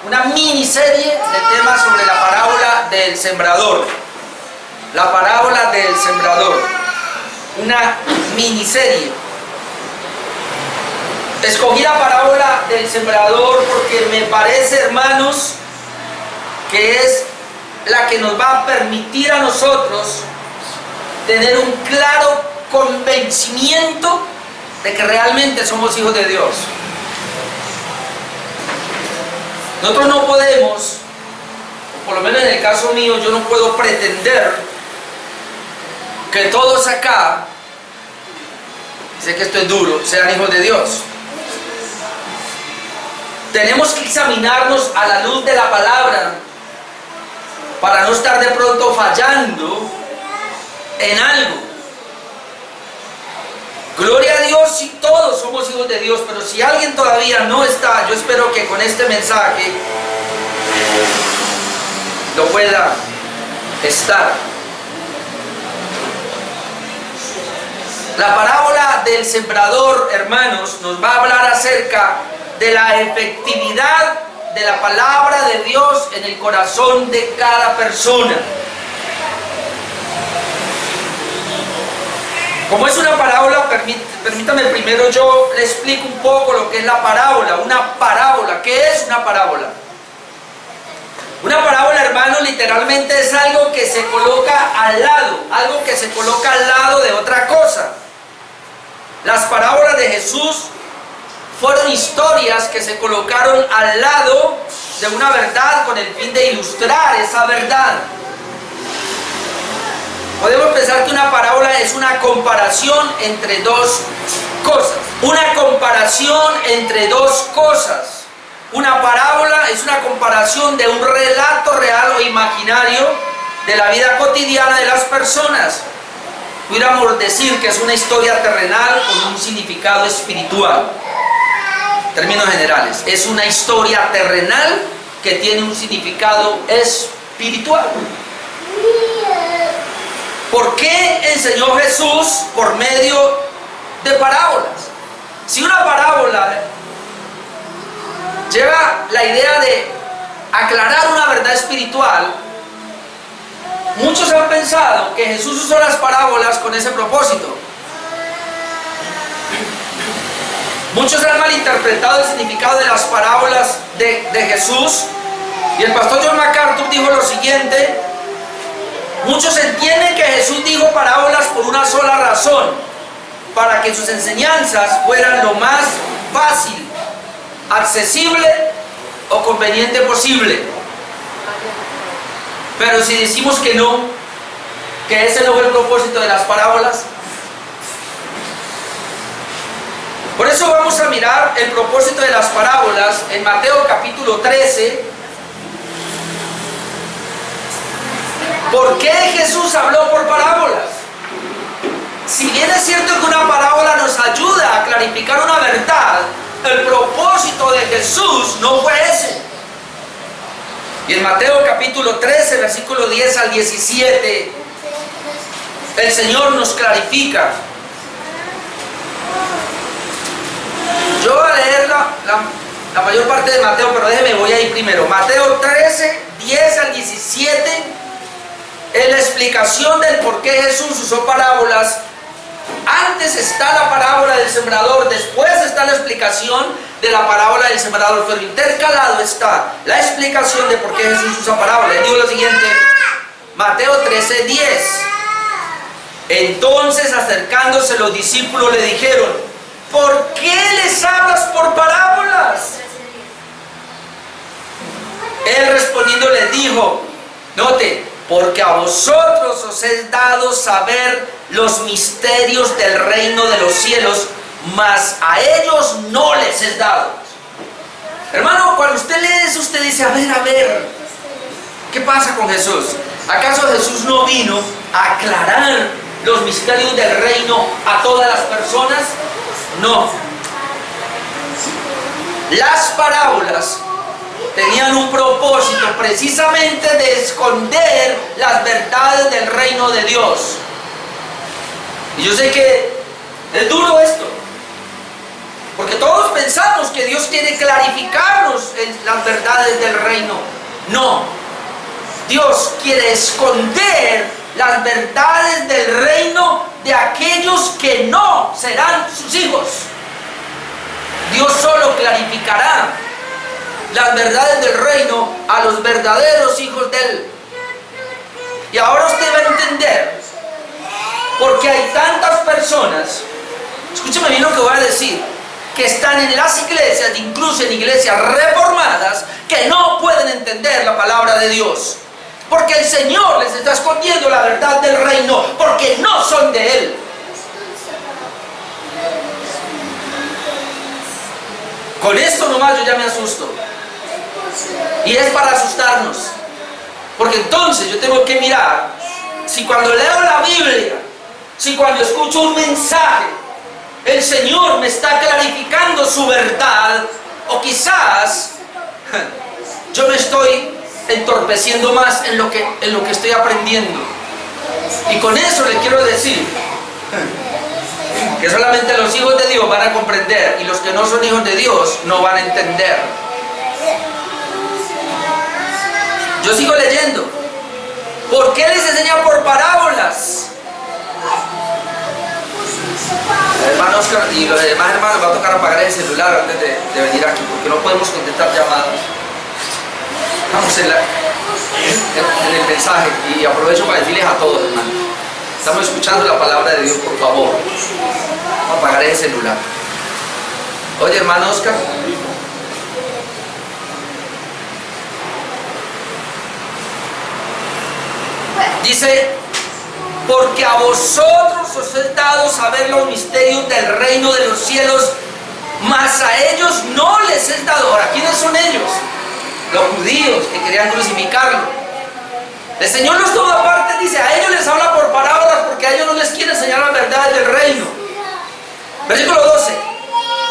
una miniserie de temas sobre la parábola del sembrador. La parábola del sembrador. Una miniserie. Escogí la parábola del sembrador porque me parece, hermanos, que es la que nos va a permitir a nosotros tener un claro convencimiento de que realmente somos hijos de Dios. Nosotros no podemos, o por lo menos en el caso mío, yo no puedo pretender que todos acá, sé que esto es duro, sean hijos de Dios. Tenemos que examinarnos a la luz de la palabra para no estar de pronto fallando en algo. Gloria a Dios si todos somos hijos de Dios, pero si alguien todavía no está, yo espero que con este mensaje lo pueda estar. La parábola del sembrador, hermanos, nos va a hablar acerca de la efectividad de la palabra de Dios en el corazón de cada persona. Como es una parábola, permítame primero yo le explico un poco lo que es la parábola. Una parábola, ¿qué es una parábola? Una parábola, hermanos, literalmente es algo que se coloca al lado, algo que se coloca al lado de otra cosa. Las parábolas de Jesús fueron historias que se colocaron al lado de una verdad con el fin de ilustrar esa verdad. Podemos pensar que una parábola es una comparación entre dos cosas. Una comparación entre dos cosas. Una parábola es una comparación de un relato real o imaginario de la vida cotidiana de las personas. Pudiéramos decir que es una historia terrenal con un significado espiritual. En términos generales, es una historia terrenal que tiene un significado espiritual. ¿Por qué enseñó Jesús por medio de parábolas? Si una parábola lleva la idea de aclarar una verdad espiritual, muchos han pensado que Jesús usó las parábolas con ese propósito. Muchos han malinterpretado el significado de las parábolas de Jesús, y el pastor John MacArthur dijo lo siguiente: muchos entienden que Jesús dijo parábolas por una sola razón, para que sus enseñanzas fueran lo más fácil, accesible o conveniente posible. Pero si decimos que no, que ese no fue el propósito de las parábolas, por eso vamos a mirar el propósito de las parábolas en Mateo capítulo 13. ¿Por qué Jesús habló por parábolas? Si bien es cierto que una parábola nos ayuda a clarificar una verdad, el propósito de Jesús no fue ese. Y en Mateo capítulo 13, versículo 10 al 17, el Señor nos clarifica. Yo voy a leer la mayor parte de Mateo, pero déjeme, voy a ir primero. Mateo 13, 10 al 17, es la explicación del por qué Jesús usó parábolas. Antes está la parábola del sembrador, después está la explicación de la parábola del sembrador, pero intercalado está la explicación de por qué Jesús usa parábolas. Digo lo siguiente, Mateo 13, 10. Entonces, acercándose los discípulos le dijeron: ¿por qué les hablas por parábolas? Él respondiendo les dijo, note, porque a vosotros os es dado saber los misterios del reino de los cielos, mas a ellos no les es dado. Hermano, cuando usted lee eso, usted dice, a ver, ¿qué pasa con Jesús? ¿Acaso Jesús no vino a aclarar los misterios del reino a todas las personas? No. Las parábolas tenían un propósito precisamente de esconder las verdades del reino de Dios. Y yo sé que es duro esto, porque todos pensamos pensamos que Dios quiere clarificarnos las verdades del reino. No, Dios quiere esconder las verdades del reino de aquellos que no serán sus hijos. Dios solo clarificará las verdades del reino a los verdaderos hijos de Él. Y ahora usted va a entender por qué hay tantas personas, escúcheme bien lo que voy a decir, que están en las iglesias, incluso en iglesias reformadas, que no pueden entender la palabra de Dios. Porque el Señor les está escondiendo la verdad del reino, porque no son de Él. Con esto nomás yo ya me asusto. Y es para asustarnos. Porque entonces yo tengo que mirar si cuando leo la Biblia, si cuando escucho un mensaje, el Señor me está clarificando su verdad, o quizás yo me estoy entorpeciendo más en lo que estoy aprendiendo. Y con eso le quiero decir que solamente los hijos de Dios van a comprender, y los que no son hijos de Dios no van a entender. Yo sigo leyendo. ¿Por qué les enseña por parábolas? Hermano Oscar y los demás hermanos, va a tocar apagar el celular antes de venir aquí, porque no podemos contestar llamadas. Estamos en el mensaje, y aprovecho para decirles a todos, hermanos, estamos escuchando la palabra de Dios, por favor, vamos a apagar el celular. Oye, hermano Oscar, dice: porque a vosotros os es dado saber los misterios del reino de los cielos, mas a ellos no les es dado. Ahora, ¿quiénes son ellos? Los judíos que querían crucificarlo. El Señor los toma aparte, dice: a ellos les habla por parábolas, porque a ellos no les quiere enseñar las verdades del reino. Versículo 12: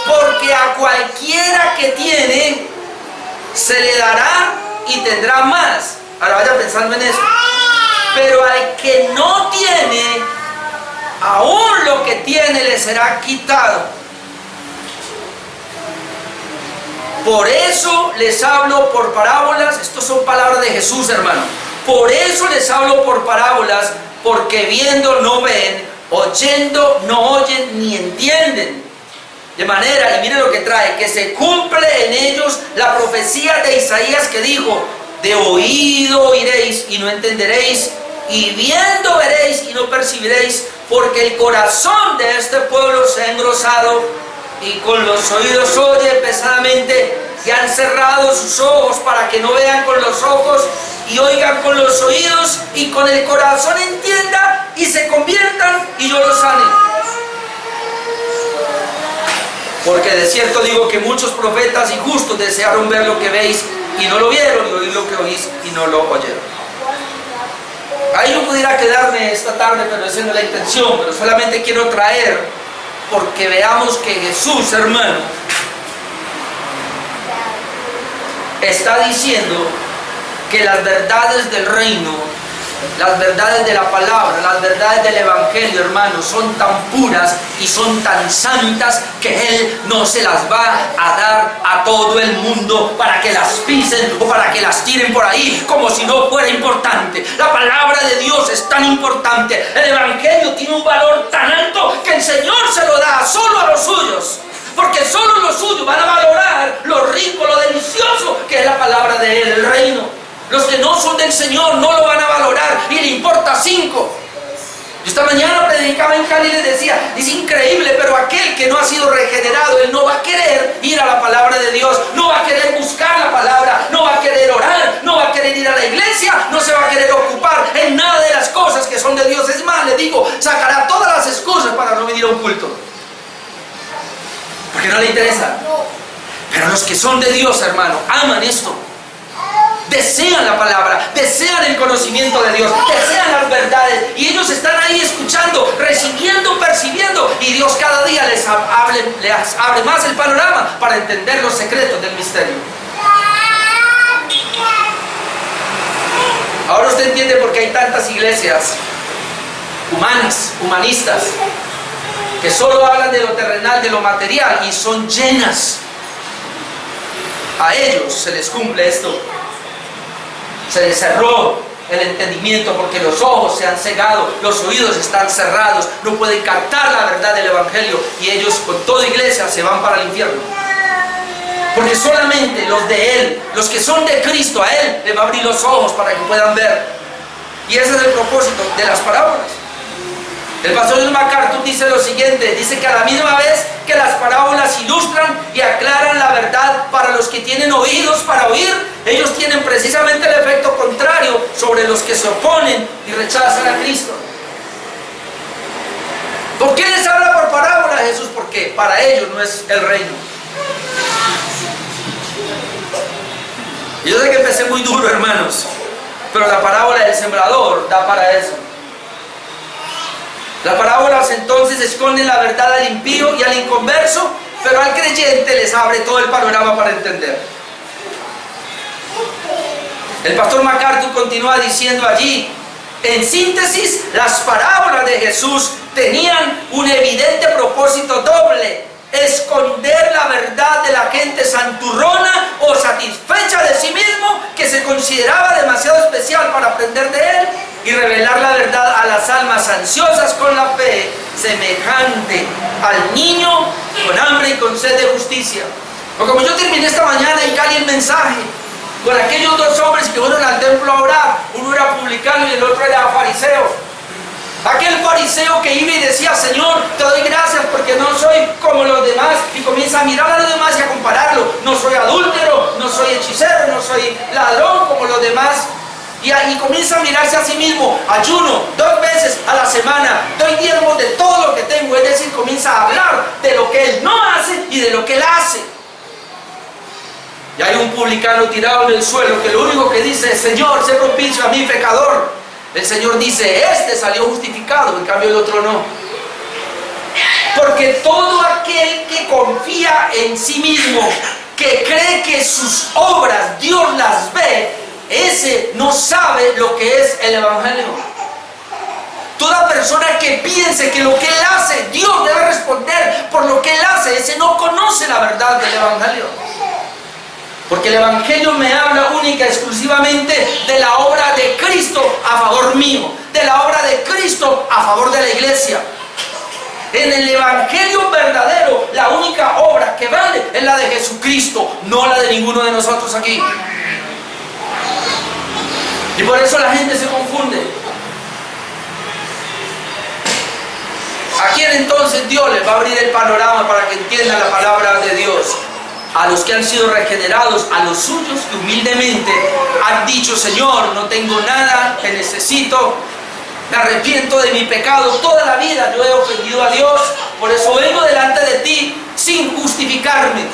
porque a cualquiera que tiene se le dará y tendrá más. Ahora vaya pensando en eso. Pero al que no tiene, aún lo que tiene le será quitado. Por eso les hablo por parábolas. Estas son palabras de Jesús, hermano. Por eso les hablo por parábolas, porque viendo no ven, oyendo no oyen ni entienden. De manera, y miren lo que trae, que se cumple en ellos la profecía de Isaías que dijo: de oído oiréis y no entenderéis, y viendo veréis y no percibiréis, porque el corazón de este pueblo se ha engrosado, y con los oídos oye pesadamente, y han cerrado sus ojos para que no vean con los ojos, y oigan con los oídos, y con el corazón entiendan, y se conviertan, y yo los sane. Porque de cierto digo que muchos profetas y justos desearon ver lo que veis, y no lo vieron, y oír lo que oís, y no lo oyeron. Ahí no pudiera quedarme esta tarde, pero esa no es la intención. Pero solamente quiero traer, porque veamos que Jesús, hermano, está diciendo que las verdades del reino, las verdades de la palabra, las verdades del evangelio, hermano, son tan puras y son tan santas que Él no se las va a dar a todo el mundo para que las pisen o para que las tiren por ahí como si no fuera importante. La palabra de Dios es tan importante, el evangelio tiene un valor tan alto que el Señor se lo da solo a los suyos, porque solo los suyos van a valorar lo rico, lo delicioso que es la palabra de Él, el reino. Los que no son del Señor no lo van a valorar y le importa 5. Yo esta mañana predicaba en Cali y les decía: es increíble, pero aquel que no ha sido regenerado, él no va a querer ir a la palabra de Dios, no va a querer buscar la palabra, no va a querer orar, no va a querer ir a la iglesia, no se va a querer ocupar en nada de las cosas que son de Dios. Es más, le digo, sacará todas las excusas para no venir a un culto, porque no le interesa. Pero los que son de Dios, hermano, aman esto. Desean la palabra, desean el conocimiento de Dios, desean las verdades, y ellos están ahí escuchando, recibiendo, percibiendo, y Dios cada día les abre más el panorama para entender los secretos del misterio. Ahora usted entiende por qué hay tantas iglesias humanistas, que solo hablan de lo terrenal, de lo material, y son llenas A ellos se les cumple esto. Se les cerró el entendimiento porque los ojos se han cegado, los oídos están cerrados, no pueden captar la verdad del Evangelio, y ellos con toda iglesia se van para el infierno. Porque solamente los de Él, los que son de Cristo, a Él le va a abrir los ojos para que puedan ver. Y ese es el propósito de las parábolas. El pastor John MacArthur dice lo siguiente, dice que a la misma vez que las parábolas ilustran y aclaran la verdad para los que tienen oídos para oír, ellos tienen precisamente el efecto contrario sobre los que se oponen y rechazan a Cristo. ¿Por qué les habla por parábola Jesús? Porque para ellos no es el reino. Yo sé que empecé muy duro, hermanos, pero la parábola del sembrador da para eso. Las parábolas entonces esconden la verdad al impío y al inconverso, pero al creyente les abre todo el panorama para entender. El pastor MacArthur continúa diciendo allí, en síntesis, las parábolas de Jesús tenían un evidente propósito doble: esconder la verdad de la gente santurrona o satisfecha de sí mismo, que se consideraba demasiado especial para aprender de Él, y revelar la verdad a las almas ansiosas con la fe, semejante al niño con hambre y con sed de justicia. O como yo terminé esta mañana en Cali el mensaje, con aquellos dos hombres que fueron al templo a orar, uno era publicano y el otro era fariseo. Aquel fariseo que iba y decía, Señor, te doy gracias porque no soy como los demás, y comienza a mirar a los demás y a compararlo. No soy adúltero, no soy hechicero, no soy ladrón como los demás. Y comienza a mirarse a sí mismo, ayuno 2 veces a la semana, doy diezmos de todo lo que tengo, es decir, comienza a hablar de lo que él no hace y de lo que él hace. Y hay un publicano tirado en el suelo que lo único que dice es, Señor, sé propicio a mí, pecador. El Señor dice, este salió justificado, en cambio el otro no. Porque todo aquel que confía en sí mismo, que cree que sus obras Dios las ve, ese no sabe lo que es el Evangelio. Toda persona que piense que lo que él hace, Dios debe responder por lo que él hace, ese no conoce la verdad del Evangelio. Porque el Evangelio me habla única y exclusivamente de la obra de Cristo a favor mío, de la obra de Cristo a favor de la iglesia. En el Evangelio verdadero, la única obra que vale es la de Jesucristo, no la de ninguno de nosotros aquí. Y por eso la gente se confunde. ¿A quién entonces Dios les va a abrir el panorama para que entiendan la palabra de Dios? A los que han sido regenerados, a los suyos que humildemente han dicho, Señor, no tengo nada, te necesito, me arrepiento de mi pecado, toda la vida yo he ofendido a Dios, por eso vengo delante de ti sin justificarme.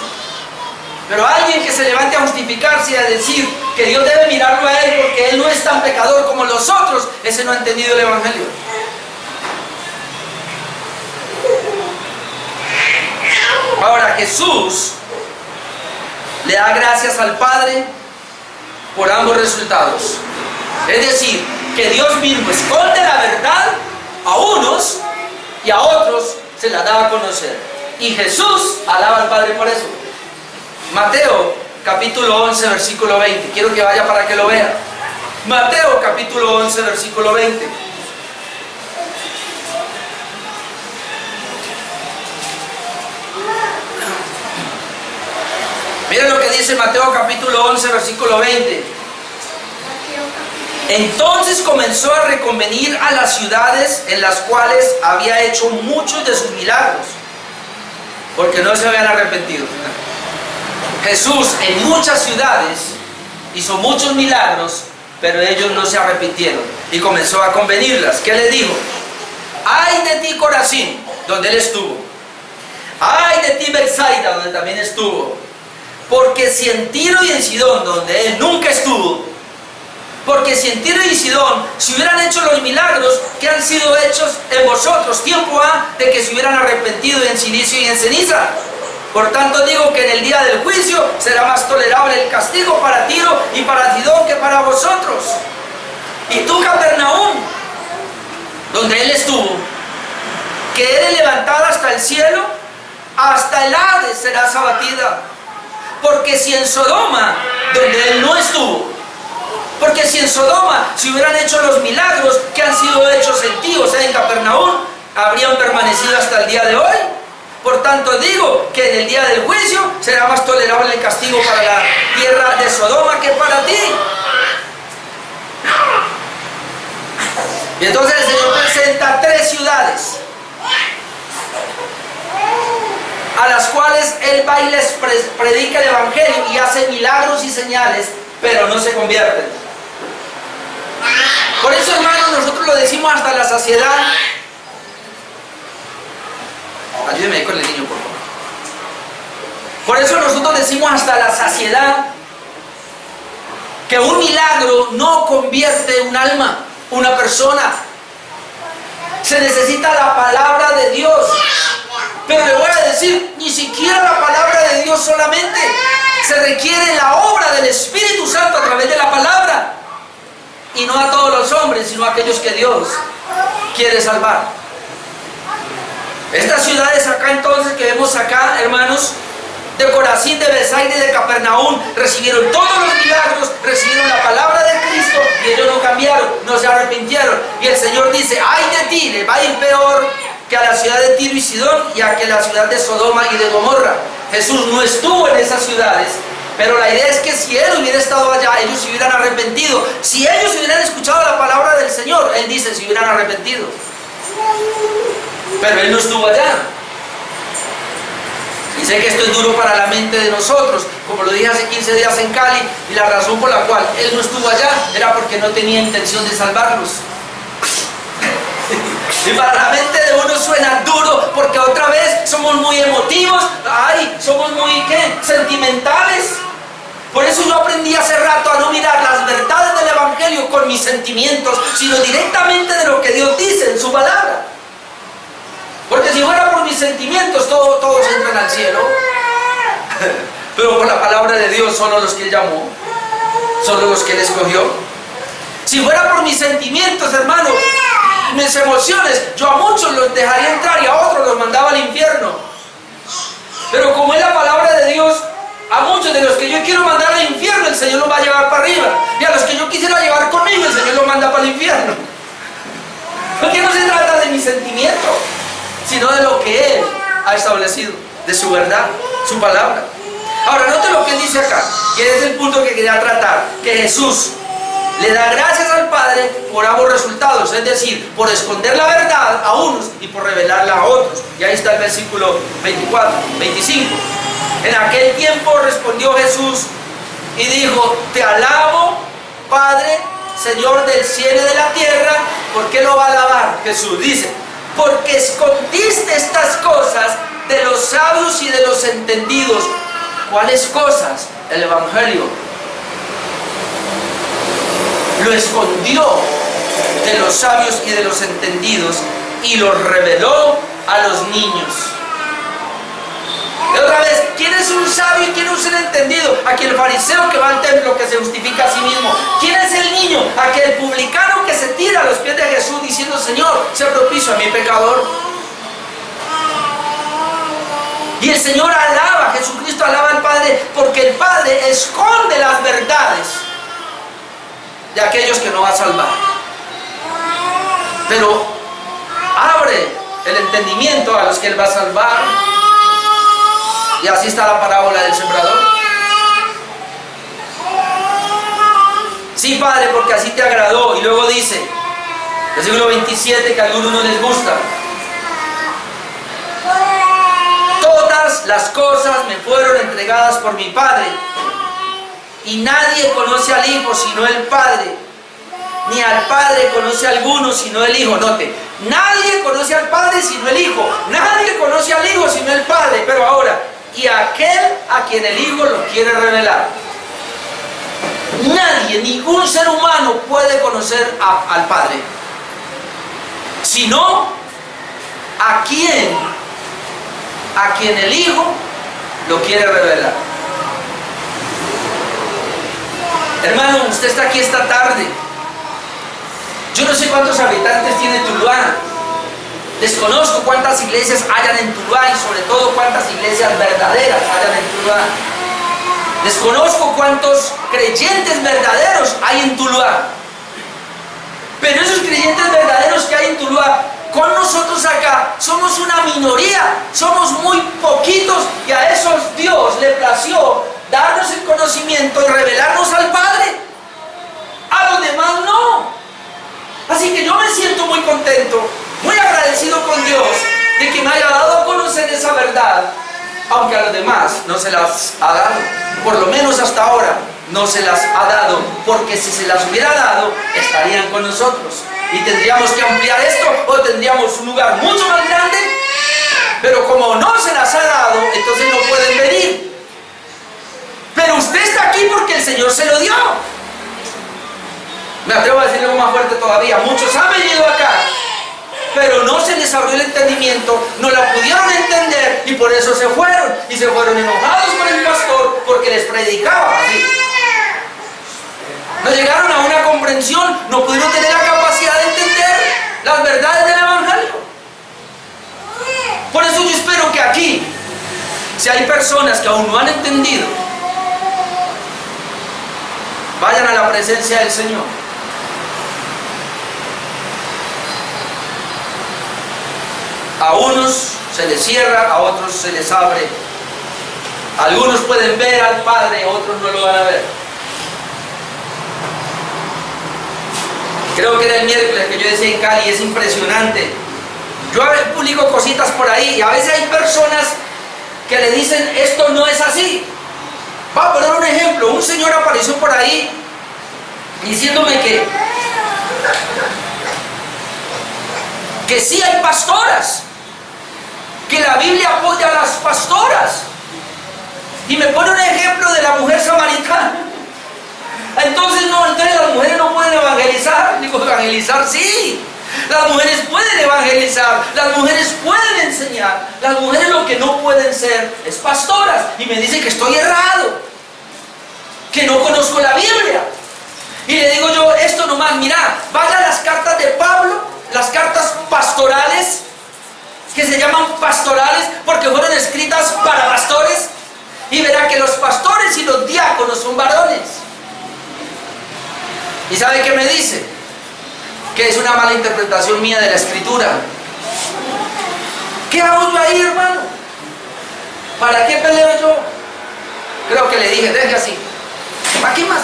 Pero alguien que se levante a justificarse y a decir que Dios debe mirarlo a él porque él no es tan pecador como los otros, ese no ha entendido el Evangelio. Ahora Jesús le da gracias al Padre por ambos resultados. Es decir, que Dios mismo esconde la verdad a unos y a otros se la da a conocer. Y Jesús alaba al Padre por eso. Mateo capítulo 11 versículo 20. Quiero que vaya para que lo vea. Mateo capítulo 11 versículo 20. Miren lo que dice Mateo capítulo 11 versículo 20. Entonces comenzó a reconvenir a las ciudades en las cuales había hecho muchos de sus milagros, porque no se habían arrepentido. Jesús en muchas ciudades hizo muchos milagros, pero ellos no se arrepintieron, y comenzó a convenirlas. ¿Qué les dijo? Ay de ti, Corazín, donde él estuvo. Ay de ti, Betsaida, donde también estuvo. Porque si en Tiro y en Sidón, donde él nunca estuvo, porque si en Tiro y Sidón se hubieran hecho los milagros que han sido hechos en vosotros, tiempo ha de que se hubieran arrepentido en silicio y en ceniza. Por tanto digo que en el día del juicio será más tolerable el castigo para Tiro y para Sidón que para vosotros. Y tú, Capernaum, donde él estuvo, que eres levantada hasta el cielo, hasta el Hades serás abatida. Porque si en Sodoma, donde él no estuvo, porque si en Sodoma se hubieran hecho los milagros que han sido hechos en ti, o sea, en Capernaum, habrían permanecido hasta el día de hoy. Por tanto digo que en el día del juicio será más tolerable el castigo para la tierra de Sodoma que para ti. Y entonces el Señor presenta 3 ciudades a las cuales Él va y les predica el Evangelio y hace milagros y señales, pero no se convierten. Por eso, hermanos, nosotros lo decimos hasta la saciedad. Ayúdeme con el niño, por favor. Por eso nosotros decimos hasta la saciedad que un milagro no convierte un alma, una persona. Se necesita la palabra de Dios. Pero le voy a decir, ni siquiera la palabra de Dios solamente. Se requiere la obra del Espíritu Santo a través de la palabra. Y no a todos los hombres, sino a aquellos que Dios quiere salvar. Estas ciudades acá entonces que vemos acá, hermanos, de Corazín, de Betsaida y de Capernaum, recibieron todos los milagros, recibieron la palabra de Cristo y ellos no cambiaron, no se arrepintieron. Y el Señor dice, ay de ti, le va a ir peor que a la ciudad de Tiro y Sidón y a que la ciudad de Sodoma y de Gomorra. Jesús no estuvo en esas ciudades, pero la idea es que si Él hubiera estado allá, ellos se hubieran arrepentido. Si ellos hubieran escuchado la palabra del Señor, Él dice, se hubieran arrepentido. Pero Él no estuvo allá. Y sé que esto es duro para la mente de nosotros, como lo dije hace 15 días en Cali, y la razón por la cual Él no estuvo allá era porque no tenía intención de salvarlos. Y para la mente de uno suena duro, porque otra vez somos muy emotivos, somos muy sentimentales. Por eso yo aprendí hace rato a no mirar las verdades del Evangelio con mis sentimientos, sino directamente de lo que Dios dice en su palabra. Porque si fuera por mis sentimientos, todos entran al cielo. Pero por la palabra de Dios, solo los que Él llamó, solo los que Él escogió. Si fuera por mis sentimientos, hermano, mis emociones, yo a muchos los dejaría entrar y a otros los mandaba al infierno. Pero como es la palabra de Dios, a muchos de los que yo quiero mandar al infierno, el Señor los va a llevar para arriba. Y a los que yo quisiera llevar conmigo, el Señor los manda para el infierno. Porque no se trata de mi sentimiento, sino de lo que Él ha establecido, de su verdad, su palabra. Ahora, note lo que Él dice acá, que es el punto que quería tratar, que Jesús le da gracias al Padre por ambos resultados, es decir, por esconder la verdad a unos y por revelarla a otros. Y ahí está el versículo 25. En aquel tiempo respondió Jesús y dijo, te alabo, Padre, Señor del cielo y de la tierra. ¿Por qué lo va a alabar? Jesús dice, porque escondiste estas cosas de los sabios y de los entendidos. ¿Cuáles cosas? El Evangelio. Lo escondió de los sabios y de los entendidos y lo reveló a los niños. Y otra vez, ¿quién es un sabio y quién es un entendido? Aquel fariseo que va al templo, que se justifica a sí mismo. ¿Quién es el niño? Aquel publicano que se tira a los pies de Jesús diciendo, Señor, sé propicio a mi pecador. Y el Señor alaba, Jesucristo alaba al Padre, porque el Padre esconde las verdades de aquellos que no va a salvar, pero abre el entendimiento a los que Él va a salvar. Y así está la parábola del sembrador. Sí, Padre, porque así te agradó. Y luego dice, versículo 27, que a algunos no les gusta, todas las cosas me fueron entregadas por mi Padre, y nadie conoce al Hijo sino el Padre, ni al Padre conoce a alguno sino el Hijo. Note, nadie conoce al Padre sino el Hijo, nadie conoce al Hijo sino el Padre. Pero ahora, y aquel a quien el Hijo lo quiere revelar. Nadie, ningún ser humano puede conocer al Padre, sino a quien el Hijo lo quiere revelar. Hermano, usted está aquí esta tarde. Yo no sé cuántos habitantes tiene Tuluá. Desconozco cuántas iglesias hayan en Tuluá y sobre todo cuántas iglesias verdaderas hayan en Tuluá. Desconozco cuántos creyentes verdaderos hay en Tuluá. Pero esos creyentes verdaderos que hay en Tuluá, con nosotros acá, somos una minoría, somos muy poquitos, y a esos Dios le plació darnos el conocimiento y revelarnos al Padre. A los demás no. Así que yo me siento muy contento, muy agradecido con Dios de que me haya dado a conocer esa verdad, aunque a los demás no se las ha dado. Por lo menos hasta ahora no se las ha dado, porque si se las hubiera dado, estarían con nosotros. Y tendríamos que ampliar esto, o tendríamos un lugar mucho más grande, pero como no se las ha dado, entonces no pueden venir. Pero usted está aquí porque el Señor se lo dio. Me atrevo a decirlo más fuerte todavía, muchos han venido acá, pero no se les abrió el entendimiento, no la pudieron entender, y por eso se fueron, y se fueron enojados con el pastor porque les predicaba así. No llegaron a una comprensión, no pudieron tener la capacidad de entender las verdades del Evangelio. Por eso yo espero que aquí, si hay personas que aún no han entendido, vayan a la presencia del Señor. A unos se les cierra, a otros se les abre. Algunos pueden ver al Padre, otros no lo van a ver. Creo que era el miércoles que yo decía en Cali, es impresionante. Yo a veces publico cositas por ahí y a veces hay personas que le dicen, esto no es así. Voy a poner un ejemplo. Un señor apareció por ahí diciéndome que sí hay pastoras, que la Biblia apoya a las pastoras, y me pone un ejemplo de la mujer samaritana. Entonces las mujeres no pueden evangelizar. Digo, evangelizar sí, las mujeres pueden evangelizar, las mujeres pueden enseñar, las mujeres lo que no pueden ser es pastoras. Y me dice que estoy errado, que no conozco la Biblia. Y le digo yo, esto nomás, mira, vaya a las cartas de Pablo, las cartas pastorales, que se llaman pastorales porque fueron escritas para pastores, y verá que los pastores y los diáconos son varones. ¿Y sabe qué me dice? Que es una mala interpretación mía de la escritura. ¿Qué hago yo ahí, hermano? ¿Para qué peleo yo? Creo que le dije, deje así. ¿Para qué más?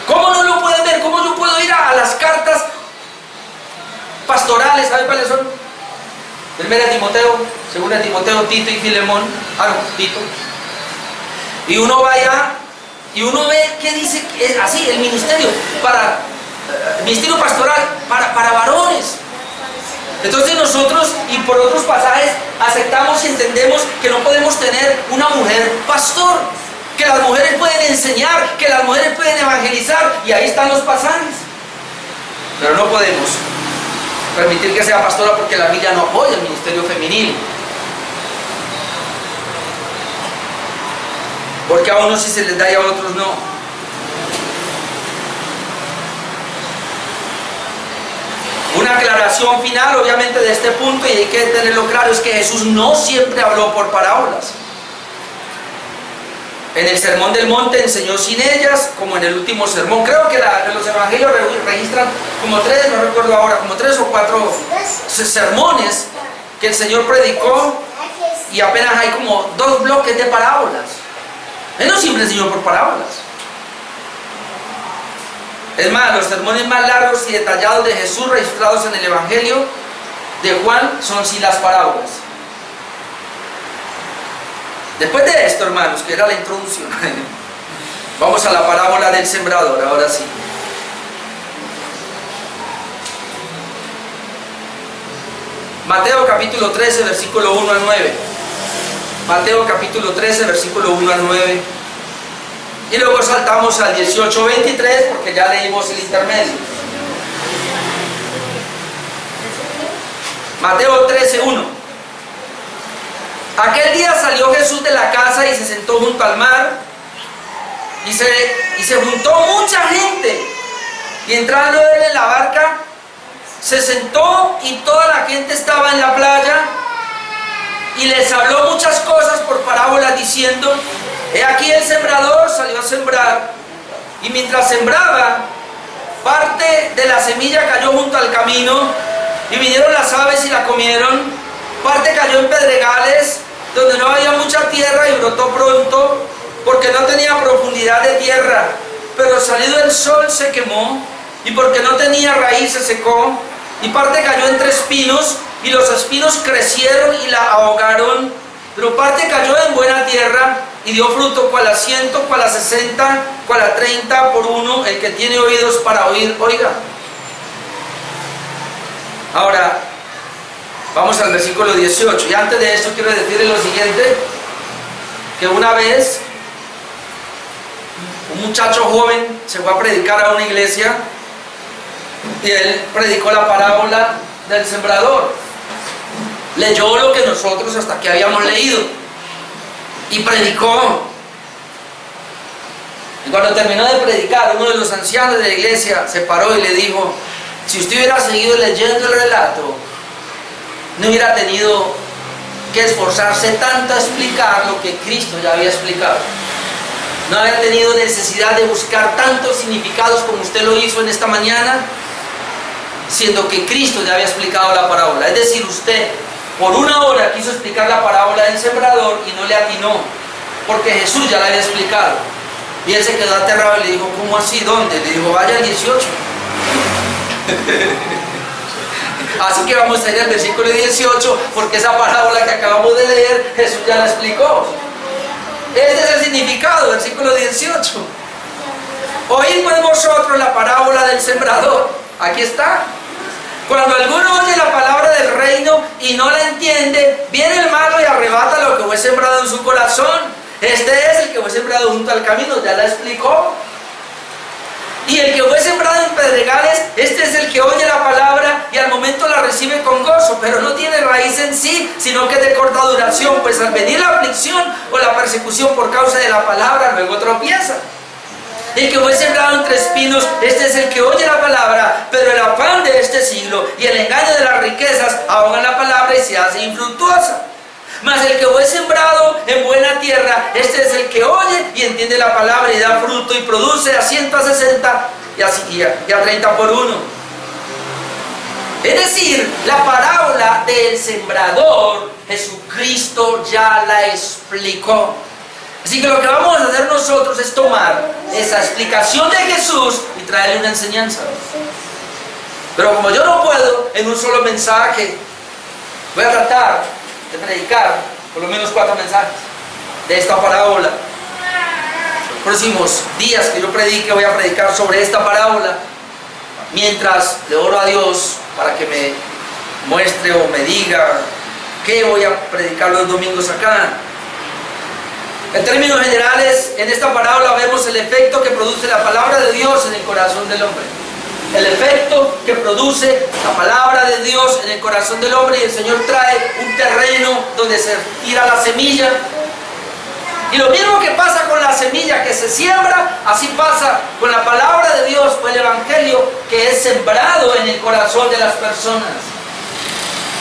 ¿Cómo no lo pueden ver? ¿Cómo yo puedo ir a las cartas pastorales? ¿Sabe cuáles son? Primera Timoteo, segunda Timoteo, Tito y Filemón. Tito. Y uno va allá y uno ve que dice, así, el ministerio ministerio pastoral para varones. Entonces nosotros, y por otros pasajes, aceptamos y entendemos que no podemos tener una mujer pastor, que las mujeres pueden enseñar, que las mujeres pueden evangelizar, y ahí están los pasajes. Pero no podemos permitir que sea pastora porque la Biblia no apoya el ministerio femenino. Porque a unos sí se les da y a otros no. Una aclaración final, obviamente, de este punto, y hay que tenerlo claro, es que Jesús no siempre habló por parábolas. En el Sermón del Monte enseñó sin ellas, como en el último sermón. Creo que los evangelios registran como 3, no recuerdo ahora, como 3 o 4 sermones que el Señor predicó, y apenas hay como 2 bloques de parábolas. Él no siempre enseñó por parábolas. Es más, los sermones más largos y detallados de Jesús registrados en el Evangelio de Juan son sin las parábolas. Después de esto, hermanos, que era la introducción, vamos a la parábola del sembrador, ahora sí. Mateo capítulo 13, versículo 1 al 9. Mateo capítulo 13, versículo 1 al 9. Y luego saltamos al 18-23 porque ya leímos el intermedio. Mateo 13, 1. Aquel día salió Jesús de la casa y se sentó junto al mar, y se juntó mucha gente, y entrando él en la barca se sentó, y toda la gente estaba en la playa, y les habló muchas cosas por parábolas diciendo: he aquí el mientras sembraba, parte de la semilla cayó junto al camino y vinieron las aves y la comieron. Parte cayó en pedregales donde no había mucha tierra y brotó pronto porque no tenía profundidad de tierra, pero salido el sol se quemó, y porque no tenía raíz se secó. Y parte cayó entre espinos, y los espinos crecieron y la ahogaron. Pero parte cayó en buena tierra y dio fruto, cual a 100, cual a 60, cual a 30 por uno. El que tiene oídos para oír, oiga. Ahora vamos al versículo 18. Y antes de esto quiero decirles lo siguiente: que una vez un muchacho joven se fue a predicar a una iglesia y él predicó la parábola del sembrador. Leyó lo que nosotros hasta aquí habíamos leído y predicó. Y cuando terminó de predicar, uno de los ancianos de la iglesia se paró y le dijo: si usted hubiera seguido leyendo el relato, no hubiera tenido que esforzarse tanto a explicar lo que Cristo ya había explicado. No había tenido necesidad de buscar tantos significados como usted lo hizo en esta mañana, siendo que Cristo ya había explicado la parábola. Es decir, usted por una hora quiso explicar la parábola del sembrador y no le atinó, porque Jesús ya la había explicado. Y él se quedó aterrado y le dijo: ¿cómo así? ¿Dónde? Le dijo: vaya al 18. Así que vamos a ir al versículo 18, porque esa parábola que acabamos de leer, Jesús ya la explicó. Ese es el significado, versículo 18. Oíd pues vosotros la parábola del sembrador. Aquí está. Cuando alguno oye la palabra del reino y no la entiende, viene el malo y arrebata lo que fue sembrado en su corazón. Este es el que fue sembrado junto al camino, ya la explicó. Y el que fue sembrado en pedregales, este es el que oye la palabra y al momento la recibe con gozo, pero no tiene raíz en sí, sino que es de corta duración, pues al venir la aflicción o la persecución por causa de la palabra, luego tropieza. El que fue sembrado entre espinos, este es el que oye la palabra, pero el afán de este siglo y el engaño de las riquezas ahogan la palabra y se hace infructuosa. Mas el que fue sembrado en buena tierra, este es el que oye y entiende la palabra y da fruto y produce a 100, a 60 y a 30 por uno. Es decir, la parábola del sembrador, Jesucristo ya la explicó. Así que lo que vamos a hacer nosotros es tomar esa explicación de Jesús y traerle una enseñanza. Pero como yo no puedo en un solo mensaje, voy a tratar de predicar por lo menos 4 mensajes de esta parábola. Los próximos días que yo predique, voy a predicar sobre esta parábola, mientras le oro a Dios para que me muestre o me diga qué voy a predicar los domingos acá. En términos generales, en esta parábola vemos el efecto que produce la palabra de Dios en el corazón del hombre. El efecto que produce la palabra de Dios en el corazón del hombre, y el Señor trae un terreno donde se tira la semilla. Y lo mismo que pasa con la semilla que se siembra, así pasa con la palabra de Dios, con el Evangelio que es sembrado en el corazón de las personas.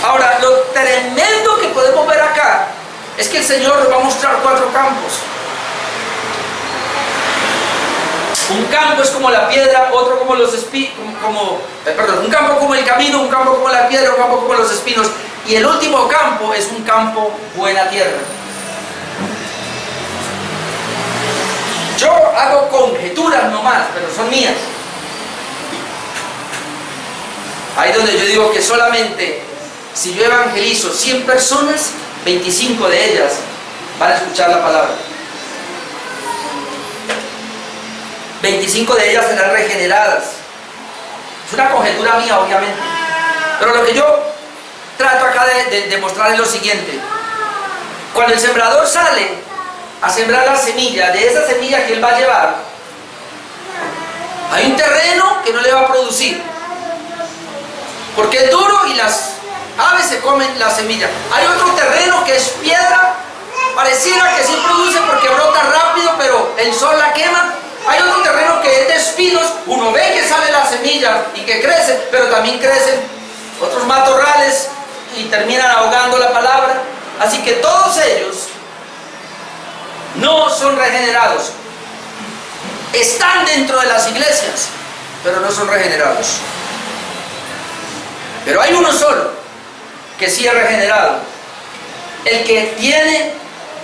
Ahora, lo tremendo que podemos ver acá es que el Señor nos va a mostrar 4 campos. Un campo es como la piedra, otro como los espinos, un campo como el camino, un campo como la piedra, un campo como los espinos. Y el último campo es un campo buena tierra. Yo hago conjeturas nomás, pero son mías. Ahí donde yo digo que solamente si yo evangelizo 100 personas, 25 de ellas van a escuchar la palabra. 25 de ellas serán regeneradas. Es una conjetura mía, obviamente. Pero lo que yo trato acá de mostrar es lo siguiente. Cuando el sembrador sale a sembrar la semilla, de esa semilla que él va a llevar, hay un terreno que no le va a producir, porque es duro y las aves se comen la semilla. Hay otro terreno que es piedra, pareciera que sí produce porque brota rápido, pero el sol la quema. Hay otro terreno que es de espinos, uno ve que sale la semilla y que crece, pero también crecen otros matorrales y terminan ahogando la palabra. Así que todos ellos no son regenerados. están dentro de las iglesias, pero no son regenerados. Pero hay uno solo que sí es regenerado. El que tiene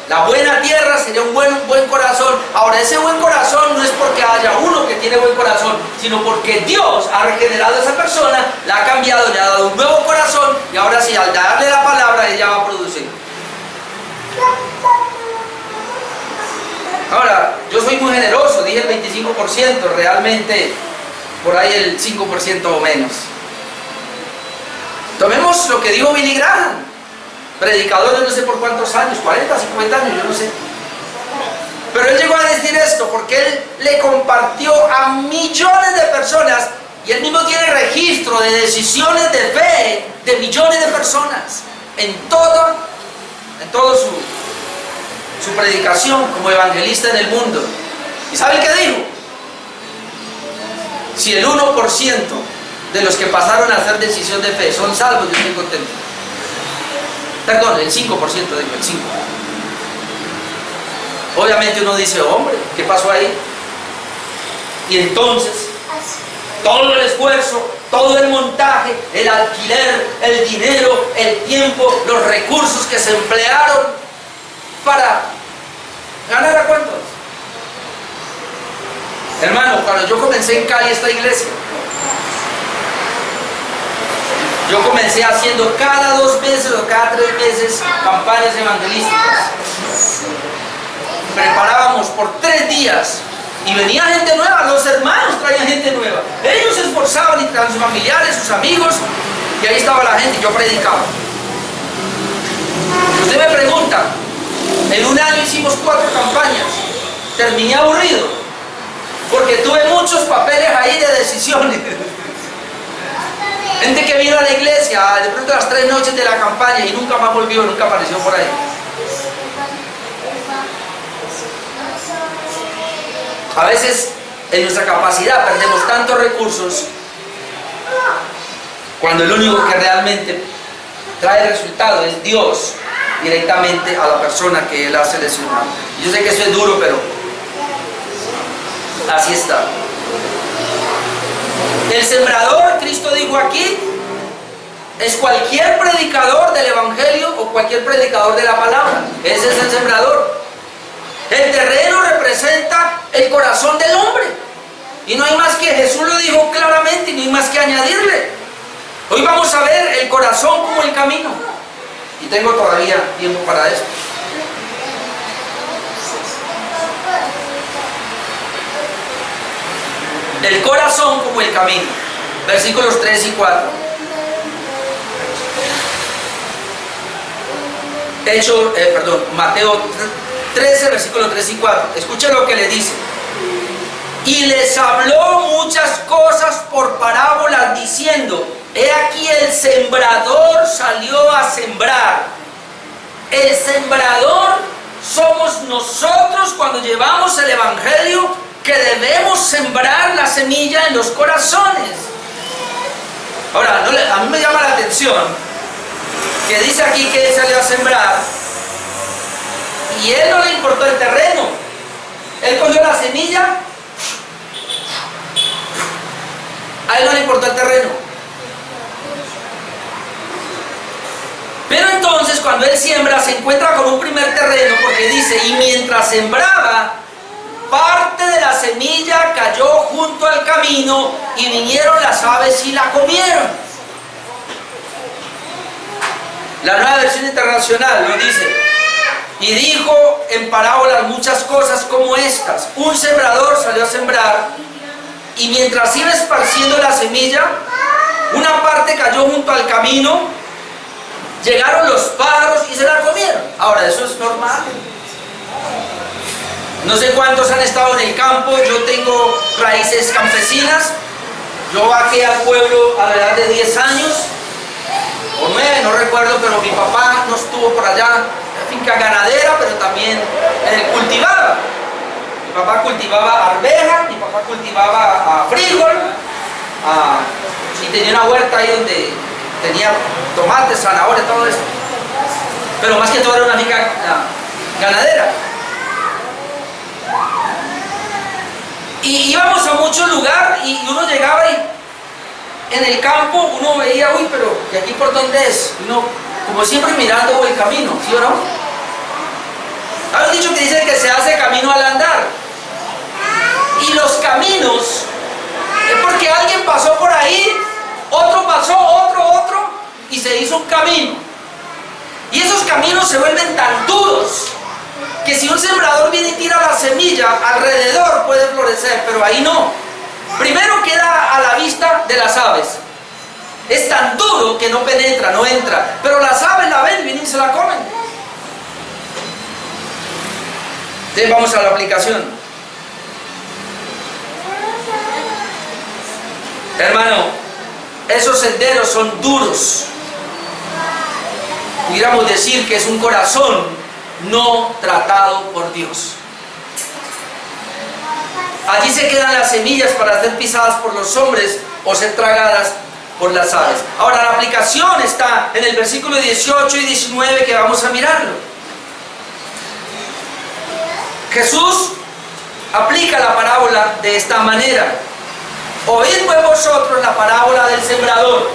la buena tierra sería un buen corazón. Ahora, ese buen corazón no es porque haya uno que tiene buen corazón, sino porque Dios ha regenerado a esa persona, la ha cambiado, le ha dado un nuevo corazón, y ahora sí, al darle la palabra, ella va a producir. Ahora, yo soy muy generoso, dije el 25%, realmente por ahí el 5% o menos. Tomemos lo que dijo Billy Graham, predicador de no sé por cuántos años, 40, 50 años, yo no sé. Pero él llegó a decir esto porque él le compartió a millones de personas, y él mismo tiene registro de decisiones de fe de millones de personas en todo su predicación como evangelista en el mundo. ¿Y saben qué dijo? Si el 1% de los que pasaron a hacer decisión de fe son salvos, yo estoy contento. Perdón, el 5%, digo, el 5%. Obviamente uno dice, hombre, ¿qué pasó ahí? Y entonces, todo el esfuerzo, todo el montaje, el alquiler, el dinero, el tiempo, los recursos que se emplearon para ganar a cuántos. Hermano, cuando yo comencé en Cali esta iglesia, yo comencé haciendo cada 2 meses o cada 3 meses campañas evangelísticas. Preparábamos por 3 días y venía gente nueva, los hermanos traían gente nueva. Ellos se esforzaban y traían sus familiares, sus amigos, y ahí estaba la gente y yo predicaba. Usted me pregunta, en un año hicimos 4 campañas, terminé aburrido, porque tuve muchos papeles ahí de decisiones. Gente que vino a la iglesia de pronto a las 3 noches de la campaña y nunca más volvió, nunca apareció por ahí. A veces en nuestra capacidad perdemos tantos recursos cuando el único que realmente trae resultado es Dios directamente a la persona que Él ha seleccionado. Y yo sé que eso es duro, pero así está. El sembrador, Cristo dijo aquí, es cualquier predicador del evangelio o cualquier predicador de la palabra. Ese es el sembrador. El terreno representa el corazón del hombre, y no hay más que, Jesús lo dijo claramente, y no hay más que añadirle. Hoy vamos a ver el corazón como el camino, y tengo todavía tiempo para esto. El corazón como el camino, versículos 3 y 4. Mateo 13, versículos 3 y 4. Escuchen lo que le dice. Y les habló muchas cosas por parábolas, diciendo: he aquí el sembrador salió a sembrar. El sembrador somos nosotros cuando llevamos el evangelio, que debemos sembrar la semilla en los corazones. Ahora, a mí me llama la atención que dice aquí que él salió a sembrar y él no le importó el terreno. Él cogió la semilla, a él no le importó el terreno. Pero entonces cuando él siembra se encuentra con un primer terreno, porque dice: y mientras sembraba, parte de la semilla cayó junto al camino y vinieron las aves y la comieron. La Nueva Versión Internacional nos dice: y dijo en parábolas muchas cosas como estas. Un sembrador salió a sembrar, y mientras iba esparciendo la semilla, una parte cayó junto al camino, llegaron los pájaros y se la comieron. Ahora, eso es normal. No sé cuántos han estado en el campo. Yo tengo raíces campesinas. Yo bajé al pueblo a la edad de 10 años o 9, no recuerdo, pero mi papá no estuvo por allá, finca ganadera, pero también cultivaba. Mi papá cultivaba arveja, mi papá cultivaba frijol, y tenía una huerta ahí donde tenía tomates, zanahoria, todo eso. Pero más que todo era una finca ganadera. Y íbamos a muchos lugares y uno llegaba y en el campo uno veía, uy, pero ¿y aquí por dónde es? Uno, como siempre, mirando el camino, ¿sí o no? Hay un dicho que dice que se hace camino al andar. Y los caminos es porque alguien pasó por ahí, otro pasó, otro, y se hizo un camino. Y esos caminos se vuelven tan duros que si un sembrador viene y tira la semilla, alrededor puede florecer, pero ahí no. Primero queda a la vista de las aves. Es tan duro que no penetra, no entra. Pero las aves la ven, vienen y se la comen. Entonces vamos a la aplicación. Hermano, esos senderos son duros. Pudiéramos decir que es un corazón no tratado por Dios. Allí se quedan las semillas para ser pisadas por los hombres o ser tragadas por las aves. Ahora, la aplicación está en el versículo 18 y 19 que vamos a mirarlo. Jesús aplica la parábola de esta manera. Oíd pues vosotros la parábola del sembrador.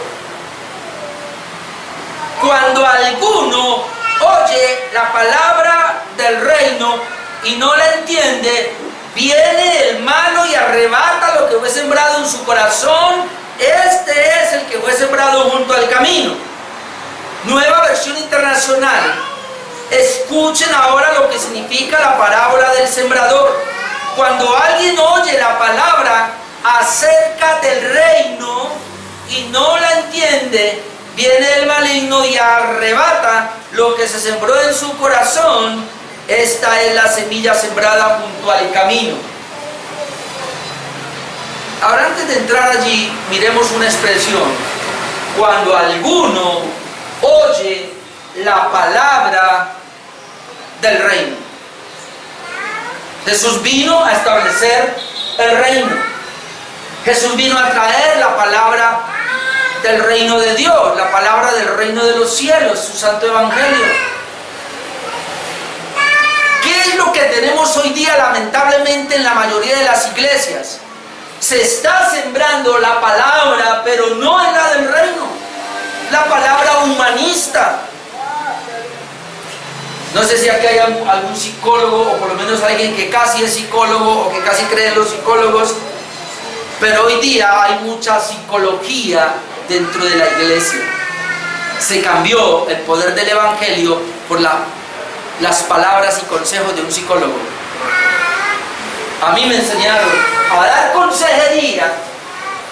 Cuando alguno oye la palabra del reino y no la entiende, viene el malo y arrebata lo que fue sembrado en su corazón. Este es el que fue sembrado junto al camino. Nueva versión internacional. Escuchen ahora lo que significa la parábola del sembrador. Cuando alguien oye la palabra acerca del reino y no la entiende, viene el maligno y arrebata lo que se sembró en su corazón. Esta es la semilla sembrada junto al camino. Ahora, antes de entrar allí, miremos una expresión. Cuando alguno oye la palabra del reino. Jesús vino a establecer el reino. Jesús vino a traer la palabra del reino de Dios, la palabra del reino de los cielos, su santo evangelio. ¿Qué es lo que tenemos hoy día lamentablemente en la mayoría de las iglesias? Se está sembrando la palabra, pero no es la del reino, la palabra humanista. No sé si aquí hay algún psicólogo, o por lo menos alguien que casi es psicólogo, o que casi cree en los psicólogos, pero hoy día hay mucha psicología dentro de la iglesia. Se cambió el poder del evangelio por las palabras y consejos de un psicólogo. A mí me enseñaron a dar consejería,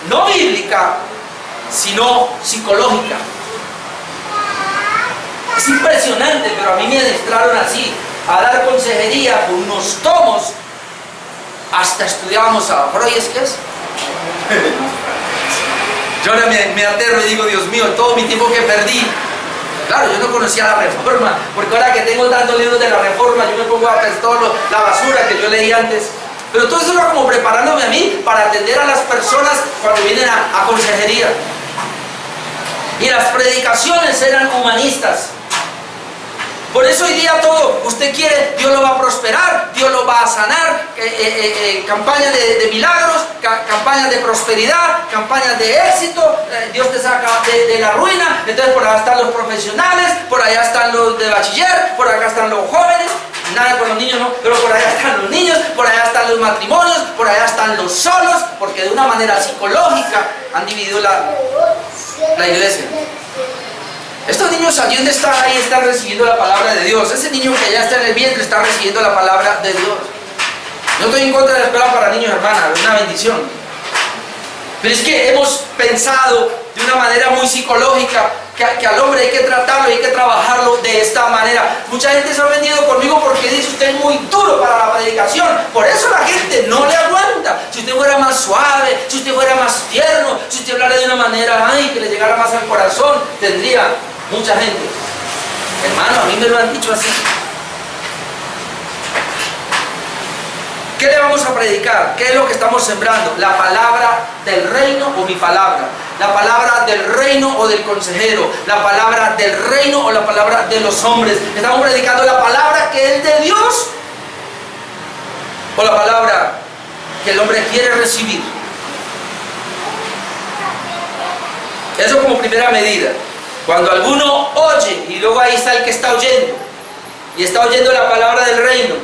no bíblica, sino psicológica. Es impresionante, pero a mí me adestraron así, a dar consejería por unos tomos. Hasta estudiábamos a Freud, ¿es que es? Yo ahora me aterro y digo, Dios mío, todo mi tiempo que perdí. Claro, yo no conocía la Reforma, porque ahora que tengo tantos libros de la Reforma, yo me pongo a pensar toda la basura que yo leí antes. Pero todo eso era como preparándome a mí para atender a las personas cuando vienen a consejería. Y las predicaciones eran humanistas. Por eso hoy día todo, usted quiere, Dios lo va a prosperar, Dios lo va a sanar, campañas de milagros, campañas de prosperidad, campañas de éxito, Dios te saca de la ruina. Entonces por allá están los profesionales, por allá están los de bachiller, por acá están los jóvenes, nada con los niños no, pero por allá están los niños, por allá están los matrimonios, por allá están los solos, porque de una manera psicológica han dividido la iglesia. Estos niños allí donde están ahí están recibiendo la palabra de Dios. Ese niño que ya está en el vientre está recibiendo la palabra de Dios. No estoy en contra de la escuela para niños, hermana, es una bendición. Pero es que hemos pensado de una manera muy psicológica que al hombre hay que tratarlo, hay que trabajarlo de esta manera. Mucha gente se ha vendido conmigo porque dice, usted es muy duro para la predicación. Por eso la gente no le aguanta. Si usted fuera más suave, si usted fuera más tierno, si usted hablara de una manera, ay, que le llegara más al corazón, tendría mucha gente. Hermano, a mí me lo han dicho así. ¿Qué le vamos a predicar? ¿Qué es lo que estamos sembrando? ¿La palabra del reino o mi palabra? ¿La palabra del reino o del consejero? ¿La palabra del reino o la palabra de los hombres? ¿Estamos predicando la palabra que es de Dios? ¿O la palabra que el hombre quiere recibir. Eso como primera medida. Cuando alguno oye, y luego ahí está el que está oyendo, y está oyendo la palabra del reino.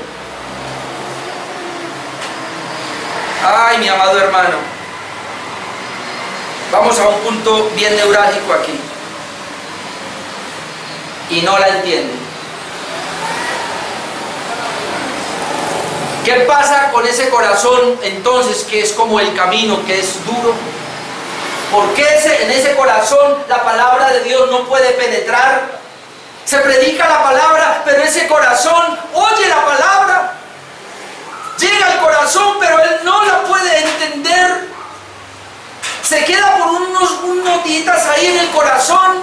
Ay, mi amado hermano, vamos a un punto bien neurálgico aquí, y no la entiende. ¿Qué pasa con ese corazón entonces que es como el camino, que es duro? ¿Por qué en ese corazón la palabra de Dios no puede penetrar? Se predica la palabra, pero ese corazón oye la palabra, llega al corazón, pero él no la puede entender. Se queda por unos días ahí en el corazón,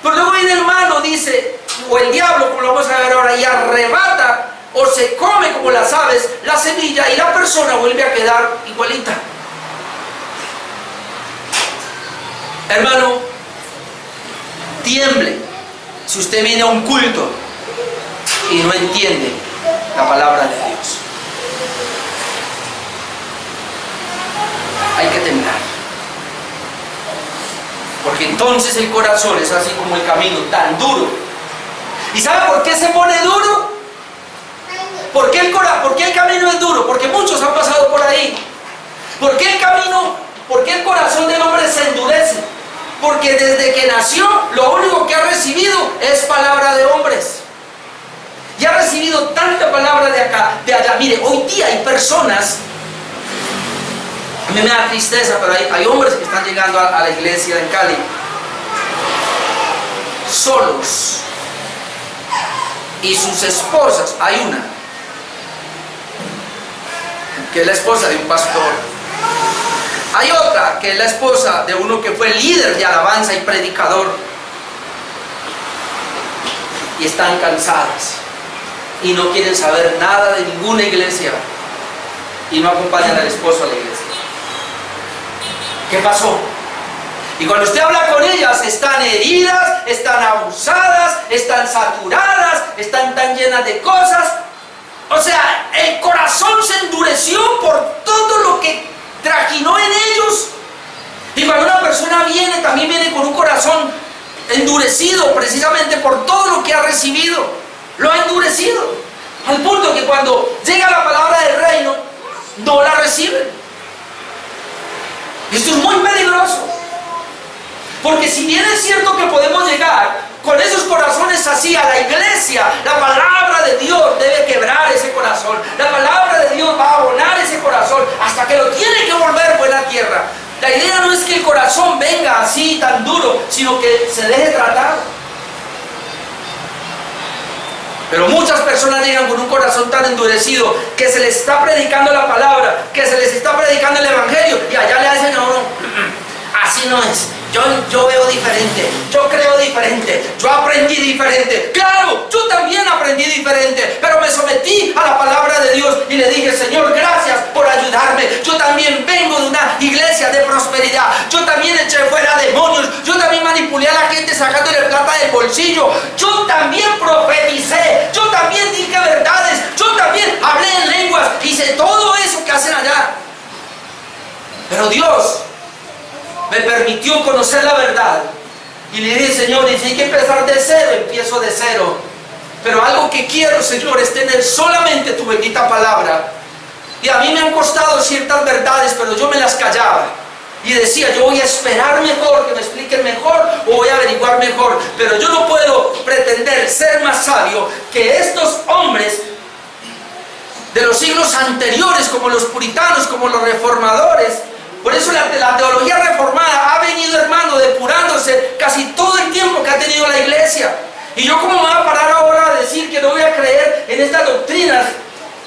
pero luego viene el hermano, dice, o el diablo, como lo vamos a ver ahora, y arrebata o se come como las aves la semilla, y la persona vuelve a quedar igualita. Hermano, tiemble si usted viene a un culto y no entiende la palabra de Dios. Hay que temblar, porque entonces el corazón es así como el camino, tan duro. ¿Y sabe por qué se pone duro? ¿Por qué el camino es duro? Porque muchos han pasado por ahí. ¿Por qué el corazón del hombre se endurece? Porque desde que nació, lo único que ha recibido es palabra de hombres. Y ha recibido tanta palabra de acá, de allá. Mire, hoy día hay personas, a mí me da tristeza, pero hay hombres que están llegando a la iglesia en Cali, solos. Y sus esposas, hay una, que es la esposa de un pastor. Hay otra que es la esposa de uno que fue líder de alabanza y predicador. Y están cansadas y no quieren saber nada de ninguna iglesia y no acompañan al esposo a la iglesia. ¿Qué pasó? Y cuando usted habla con ellas, están heridas, están abusadas, están saturadas, están tan llenas de cosas. O sea, el corazón se endureció por todo lo que trajinó en ellos. Y cuando una persona viene, también viene con un corazón endurecido, precisamente por todo lo que ha recibido. Lo ha endurecido, al punto que cuando llega la palabra del reino, no la reciben. Esto es muy peligroso, porque si bien es cierto que podemos llegar con esos corazones así a la iglesia, la palabra de Dios debe quebrar ese corazón. La palabra de Dios va a abonar ese corazón hasta que lo tiene que volver buena tierra. La idea no es que el corazón venga así tan duro, sino que se deje tratar. Pero muchas personas llegan con un corazón tan endurecido que se les está predicando la palabra, que se les está predicando el evangelio, y allá le hacen a uno, así no es. Yo veo diferente, yo creo diferente, yo aprendí diferente. Claro, yo también aprendí diferente, pero me sometí a la palabra de Dios y le dije, Señor, gracias por ayudarme. Yo también vengo de una iglesia de prosperidad. Yo también eché fuera demonios. Yo también manipulé a la gente sacándole plata del bolsillo. Yo también profeticé. Yo también dije verdades. Yo también hablé en lenguas. Hice todo eso que hacen allá. Pero Dios me permitió conocer la verdad y le dije, Señor, y si hay que empezar de cero, empiezo de cero, pero algo que quiero, Señor, es tener solamente tu bendita palabra. Y a mí me han costado ciertas verdades, pero yo me las callaba y decía, yo voy a esperar mejor, que me expliquen mejor, o voy a averiguar mejor, pero yo no puedo pretender ser más sabio que estos hombres de los siglos anteriores, como los puritanos, como los reformadores. Por eso la teología reformada ha venido, hermano, depurándose casi todo el tiempo que ha tenido la iglesia. Y yo, ¿cómo me voy a parar ahora a decir que no voy a creer en estas doctrinas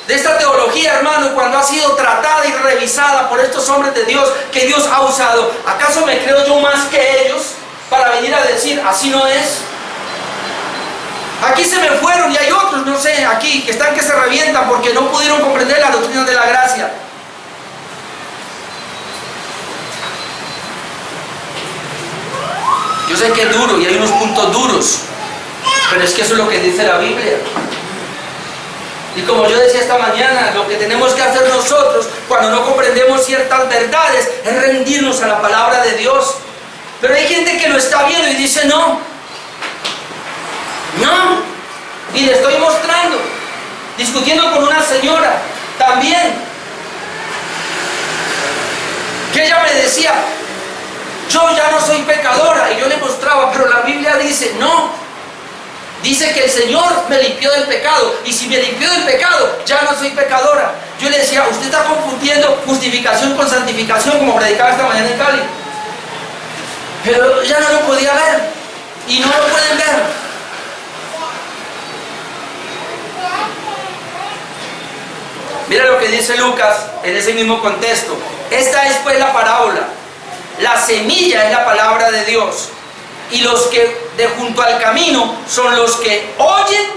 de esta teología, hermano, cuando ha sido tratada y revisada por estos hombres de Dios que Dios ha usado? ¿Acaso me creo yo más que ellos para venir a decir, así no es? Aquí se me fueron y hay otros, no sé, aquí, que están que se revientan porque no pudieron comprender la doctrina de la gracia. Yo sé que es duro y hay unos puntos duros, pero es que eso es lo que dice la Biblia. Y como yo decía esta esta mañana, lo que tenemos que hacer nosotros cuando no comprendemos ciertas verdades es rendirnos a la palabra de Dios. Pero hay gente que lo está viendo y dice no, y le estoy mostrando, discutiendo con una señora también, que ella me decía, yo ya no soy pecadora, y yo le mostraba, pero la Biblia dice, no, dice que el Señor me limpió del pecado, y si me limpió del pecado, ya no soy pecadora. Yo le decía, usted está confundiendo justificación con santificación, como predicaba esta mañana en Cali. Pero ya no lo podía ver, y no lo pueden ver. Mira lo que dice Lucas en ese mismo contexto. Esta es pues la parábola. La semilla es la palabra de Dios. Y los que de junto al camino son los que oyen.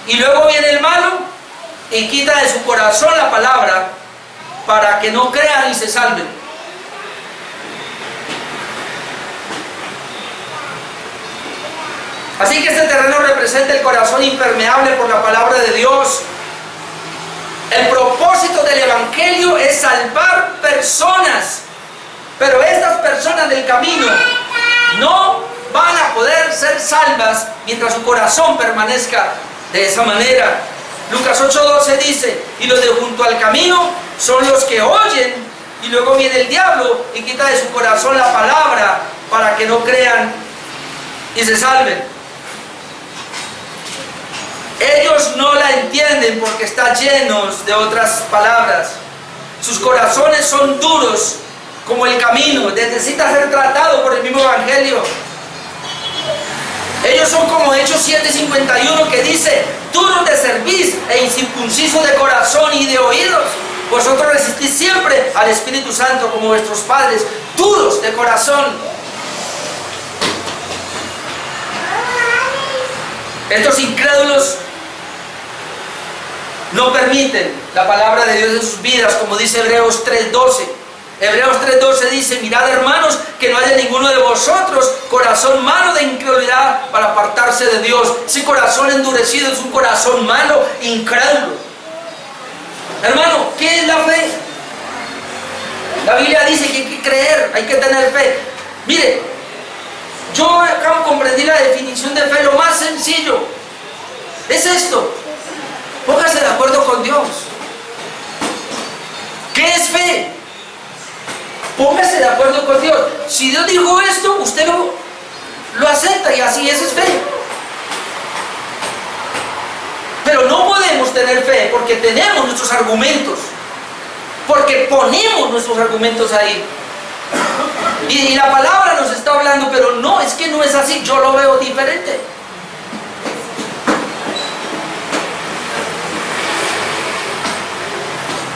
Y luego viene el malo y quita de su corazón la palabra para que no crean y se salven. Así que este terreno representa el corazón impermeable por la palabra de Dios. El propósito del Evangelio es salvar personas, pero estas personas del camino no van a poder ser salvas mientras su corazón permanezca de esa manera. Lucas 8:12 dice, y los de junto al camino son los que oyen, y luego viene el diablo y quita de su corazón la palabra para que no crean y se salven. Ellos no la entienden porque están llenos de otras palabras. Sus corazones son duros como el camino, necesita ser tratado por el mismo Evangelio. Ellos son como Hechos 7:51 que dice, duros de cerviz e incircuncisos de corazón y de oídos. Vosotros resistís siempre al Espíritu Santo como vuestros padres, duros de corazón. Estos incrédulos no permiten la palabra de Dios en sus vidas, como dice Hebreos 3:12. Hebreos 3:12 dice, mirad hermanos, que no haya ninguno de vosotros corazón malo de incredulidad para apartarse de Dios. Ese corazón endurecido es un corazón malo, incrédulo. Hermano, ¿qué es la fe? La Biblia dice que hay que creer, hay que tener fe. Mire, yo acá comprendí la definición de fe, lo más sencillo es esto. Póngase de acuerdo con Dios. ¿Qué es fe? Póngase de acuerdo con Dios. Si Dios dijo esto, usted lo acepta y así es fe. Pero no podemos tener fe porque tenemos nuestros argumentos. Porque ponemos nuestros argumentos ahí. Y la palabra nos está hablando, pero no, es que no es así, yo lo veo diferente.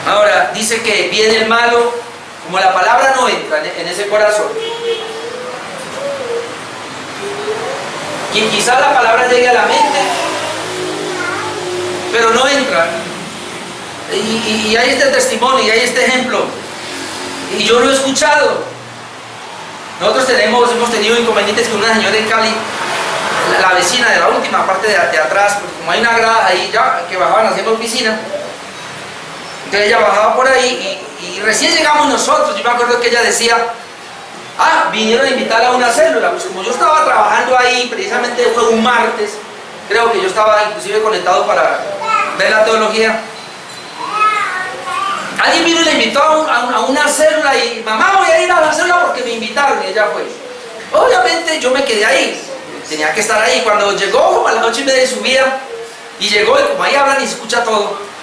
Ahora, dice que viene el malo, como la palabra no entra en ese corazón. Y quizás la palabra llegue a la mente, pero no entra. Y hay este testimonio, y hay este ejemplo. Y yo lo he escuchado. Nosotros hemos tenido inconvenientes con una señora en Cali, la vecina de la última parte de atrás, porque como hay una grada ahí ya que bajaban haciendo piscina. Entonces ella bajaba por ahí y recién llegamos nosotros. Yo me acuerdo que ella decía, vinieron a invitarla a una célula. Pues como yo estaba trabajando ahí, precisamente fue un martes, creo que yo estaba inclusive conectado para ver la teología. Alguien vino y le invitó a una célula y, mamá, voy a ir a la célula porque me invitaron, y ella fue. Obviamente yo me quedé ahí, tenía que estar ahí. Cuando llegó, como a las 8:30 de su vida, y llegó, y como ahí hablan y se escucha todo.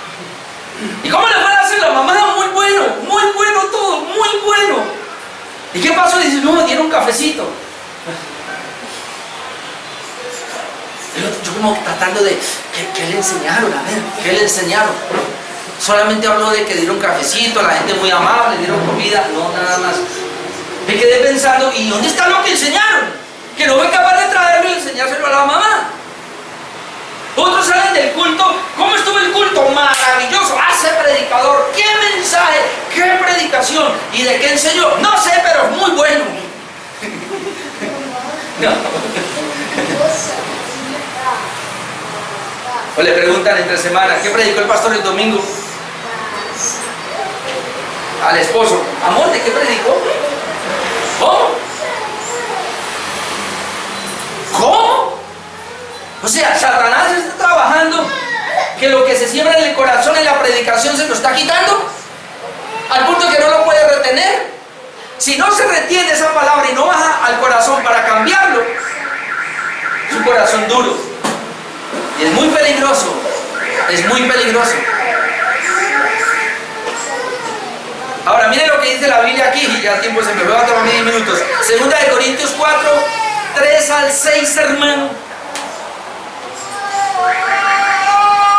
¿Y cómo le fue a hacer la mamá? Muy bueno todo, muy bueno. ¿Y qué pasó? Dice, no, me dieron un cafecito. Yo como tratando de, ¿qué le enseñaron? A ver, ¿qué le enseñaron? Solamente habló de que dieron cafecito, la gente muy amable, dieron comida, no, nada más. Me quedé pensando, ¿y dónde está lo que enseñaron? Que no fue capaz de traerlo y enseñárselo a la mamá. Otros salen del culto, ¿cómo estuvo el culto? Maravilloso, ese predicador, qué mensaje, qué predicación. ¿Y de qué enseñó? No sé, pero muy bueno. No. O le preguntan entre semana, ¿qué predicó el pastor el domingo? Al esposo, amor, ¿de qué predicó? ¿Cómo? ¿Cómo? O sea, Satanás está trabajando que lo que se siembra en el corazón en la predicación se lo está quitando al punto que no lo puede retener. Si no se retiene esa palabra y no baja al corazón para cambiarlo, es un corazón duro y es muy peligroso, es muy peligroso. Ahora mire lo que dice la Biblia aquí, y ya el tiempo se me va a tomar 10 minutos. Segunda de Corintios 4, 3 al 6, hermano.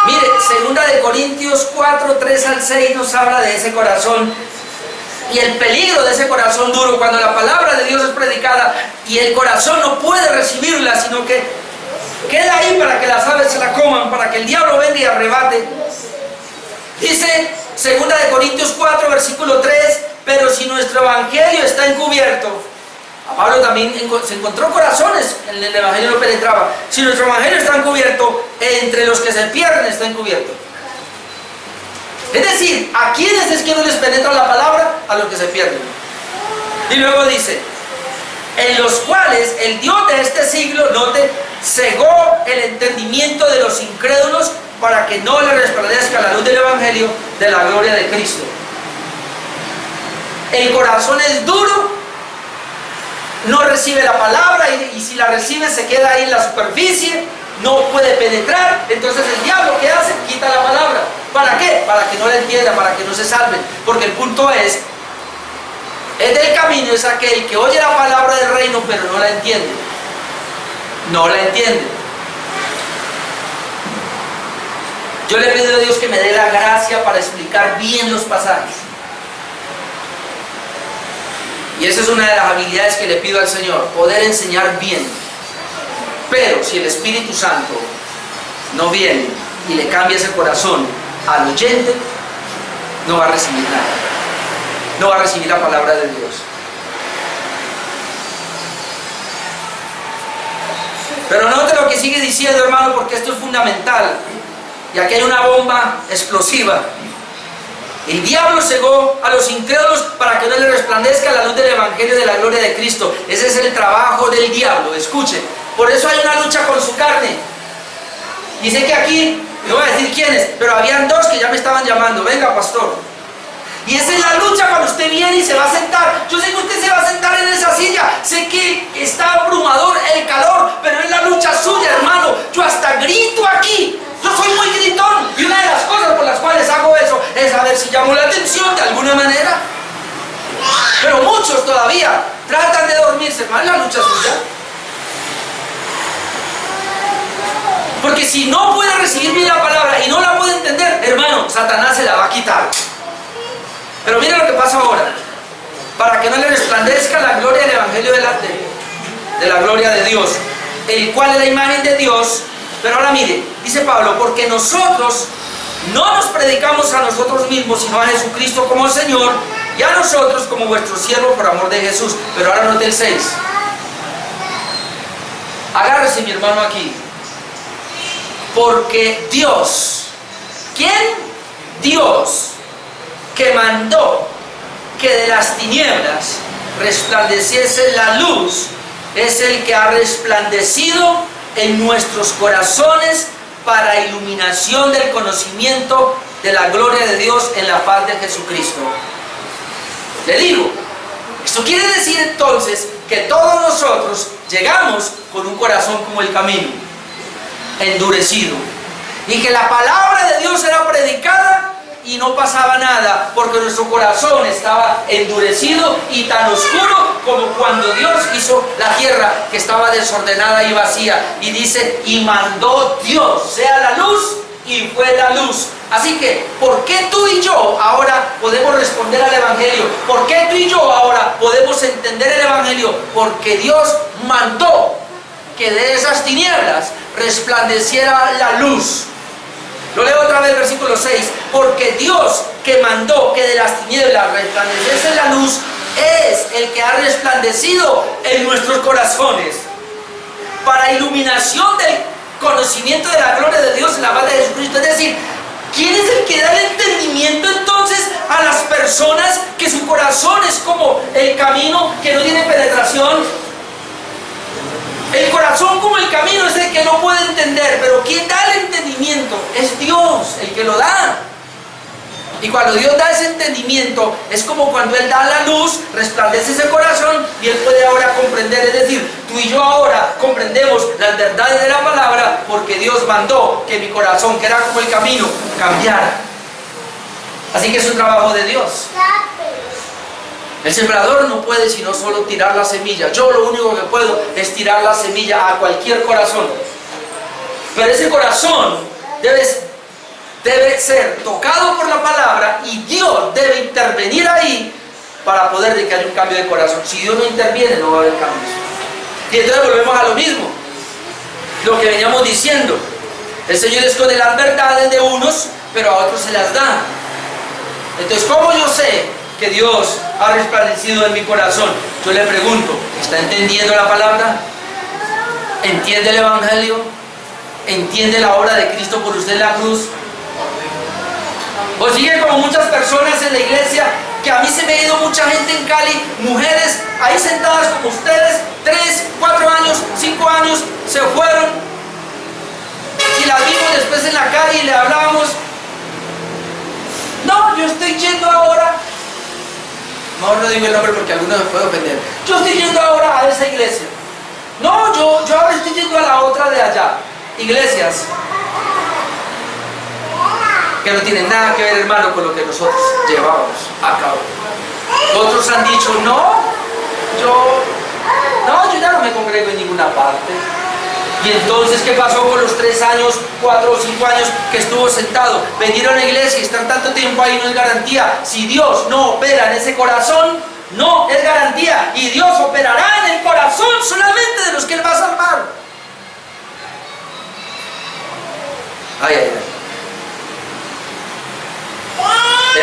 Mire, segunda de Corintios 4, 3 al 6 nos habla de ese corazón y el peligro de ese corazón duro cuando la palabra de Dios es predicada y el corazón no puede recibirla, sino que queda ahí para que las aves se la coman, para que el diablo venga y arrebate. Dice segunda de Corintios 4, versículo 3, pero si nuestro evangelio está encubierto, a Pablo también se encontró corazones, en el evangelio no penetraba. Si nuestro evangelio está encubierto, entre los que se pierden está encubierto. Es decir, ¿a quiénes es que no les penetra la palabra? A los que se pierden. Y luego dice, en los cuales el Dios de este siglo, note, cegó el entendimiento de los incrédulos para que no le resplandezca la luz del evangelio de la gloria de Cristo. El corazón es duro, no recibe la palabra y si la recibe se queda ahí en la superficie, no puede penetrar. Entonces el diablo, ¿qué hace? Quita la palabra. ¿Para qué? Para que no la entienda, para que no se salven. Porque el punto es del camino es aquel que oye la palabra del reino pero no la entiende. No la entiende. Yo le pido a Dios que me dé la gracia para explicar bien los pasajes. Y esa es una de las habilidades que le pido al Señor, poder enseñar bien. Pero si el Espíritu Santo no viene y le cambia ese corazón al oyente, no va a recibir nada. No va a recibir la palabra de Dios. Pero note lo que sigue diciendo, hermano, porque esto es fundamental. Y aquí hay una bomba explosiva. El diablo cegó a los incrédulos para que no les resplandezca la luz del evangelio de la gloria de Cristo. Ese es el trabajo del diablo, escuchen. Por eso hay una lucha con su carne. Dice que aquí, no voy a decir quiénes, pero habían dos que ya me estaban llamando. Venga, pastor. Y esa es la lucha cuando usted viene y se va a sentar. Yo sé que usted se va a sentar en esa silla. Sé que está abrumador el calor, pero es la lucha suya, hermano. Yo hasta grito aquí. Yo soy muy gritón. Y una de las cosas por las cuales hago eso es a ver si llamo la atención de alguna manera. Pero muchos todavía tratan de dormirse. ¿No es la lucha suya? Porque si no puede recibir bien la palabra y no la puede entender, hermano, Satanás se la va a quitar. Pero mira lo que pasa ahora. Para que no le resplandezca la gloria del evangelio de la gloria de Dios, el cual es la imagen de Dios. Pero ahora mire, dice Pablo, porque nosotros no nos predicamos a nosotros mismos, sino a Jesucristo como Señor, y a nosotros como vuestro siervo por amor de Jesús. Pero ahora note el 6. Agárrese, mi hermano, aquí. Porque Dios, ¿quién? Dios, que mandó que de las tinieblas resplandeciese la luz, es el que ha resplandecido en nuestros corazones para iluminación del conocimiento de la gloria de Dios en la faz de Jesucristo. Le digo, esto quiere decir entonces que todos nosotros llegamos con un corazón como el camino, endurecido, y que la palabra de Dios era predicada y no pasaba nada, porque nuestro corazón estaba endurecido y tan oscuro como cuando Dios hizo la tierra, que estaba desordenada y vacía. Y dice, y mandó Dios, sea la luz, y fue la luz. Así que, ¿por qué tú y yo ahora podemos responder al evangelio? ¿Por qué tú y yo ahora podemos entender el evangelio? Porque Dios mandó que de esas tinieblas resplandeciera la luz. Lo leo otra vez, versículo 6. Porque Dios que mandó que de las tinieblas resplandeciese la luz, es el que ha resplandecido en nuestros corazones para iluminación del conocimiento de la gloria de Dios en la paz de Jesucristo. Es decir, ¿quién es el que da el entendimiento entonces a las personas que su corazón es como el camino que no tiene penetración? El corazón como el camino es el que no puede entender, pero quien da el entendimiento es Dios, el que lo da. Y cuando Dios da ese entendimiento, es como cuando Él da la luz, resplandece ese corazón y Él puede ahora comprender. Es decir, tú y yo ahora comprendemos las verdades de la palabra porque Dios mandó que mi corazón, que era como el camino, cambiara. Así que es un trabajo de Dios. El sembrador no puede sino solo tirar la semilla. Yo lo único que puedo es tirar la semilla a cualquier corazón. Pero ese corazón debe ser tocado por la palabra y Dios debe intervenir ahí para poder que haya un cambio de corazón. Si Dios no interviene, no va a haber cambios. Y entonces volvemos a lo mismo, lo que veníamos diciendo. El Señor esconde las verdades de unos, pero a otros se las da. Entonces, ¿cómo yo sé que Dios ha resplandecido en mi corazón? Yo le pregunto, ¿está entendiendo la palabra? ¿Entiende el Evangelio? ¿Entiende la obra de Cristo por usted en la cruz? O sigue como muchas personas en la iglesia, que a mí se me ha ido mucha gente en Cali, mujeres ahí sentadas como ustedes, 3, 4 años, 5 años, se fueron y las vimos después en la calle y le hablábamos. No, yo estoy yendo ahora, mejor no digo el nombre porque alguno me puede ofender, yo estoy yendo ahora a esa iglesia. No, yo ahora estoy yendo a la otra de allá. Iglesias que no tienen nada que ver, hermano, con lo que nosotros llevamos a cabo. Otros han dicho, yo ya no me congrego en ninguna parte. Y entonces, ¿qué pasó con los 3 años, 4 o 5 años que estuvo sentado? Venir a una iglesia y estar tanto tiempo ahí no es garantía. Si Dios no opera en ese corazón, no es garantía. Y Dios operará en el corazón solamente de los que Él va a salvar. Ay, ay, ay.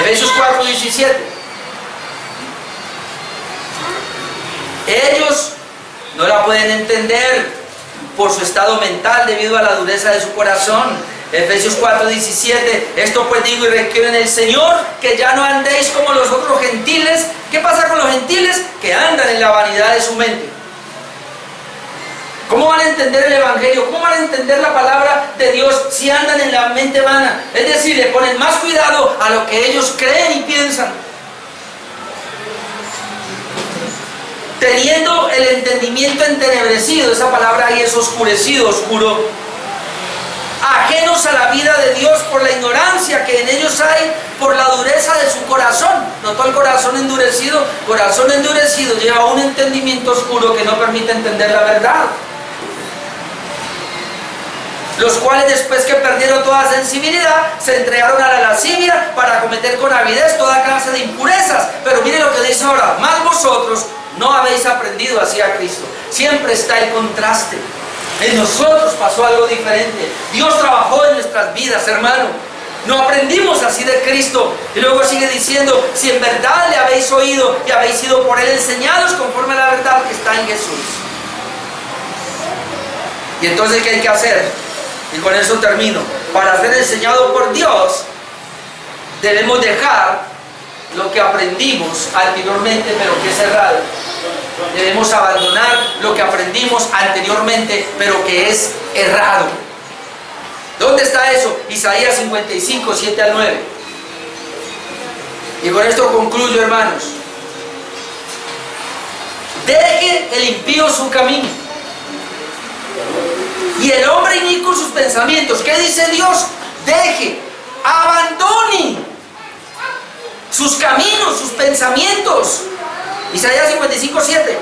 Efesios 4:17. Ellos no la pueden entender por su estado mental debido a la dureza de su corazón. Efesios 4:17. Esto pues digo y requiero en el Señor, que ya no andéis como los otros gentiles. ¿Qué pasa con los gentiles? Que andan en la vanidad de su mente. ¿Cómo van a entender el Evangelio? ¿Cómo van a entender la palabra de Dios si andan en la mente vana? Es decir, le ponen más cuidado a lo que ellos creen y piensan. Teniendo el entendimiento entenebrecido, esa palabra ahí es oscurecido, oscuro. Ajenos a la vida de Dios por la ignorancia que en ellos hay, por la dureza de su corazón. ¿Notó el corazón endurecido? Corazón endurecido lleva un entendimiento oscuro que no permite entender la verdad. Los cuales después que perdieron toda sensibilidad, se entregaron a la lascivia para cometer con avidez toda clase de impurezas. Pero miren lo que dice ahora, más vosotros no habéis aprendido así a Cristo. Siempre está el contraste. En nosotros pasó algo diferente. Dios trabajó en nuestras vidas, hermano. No aprendimos así de Cristo. Y luego sigue diciendo, si en verdad le habéis oído y habéis sido por Él enseñados conforme a la verdad que está en Jesús. Y entonces, ¿qué hay que hacer? Y con eso termino. Para ser enseñado por Dios, debemos dejar lo que aprendimos anteriormente, pero que es errado. Debemos abandonar lo que aprendimos anteriormente, pero que es errado. ¿Dónde está eso? Isaías 55, 7 al 9. Y con esto concluyo, hermanos. Deje el impío su camino y el hombre inicuo sus pensamientos. ¿Qué dice Dios? Deje, abandone sus caminos, sus pensamientos. Isaías 55, 7.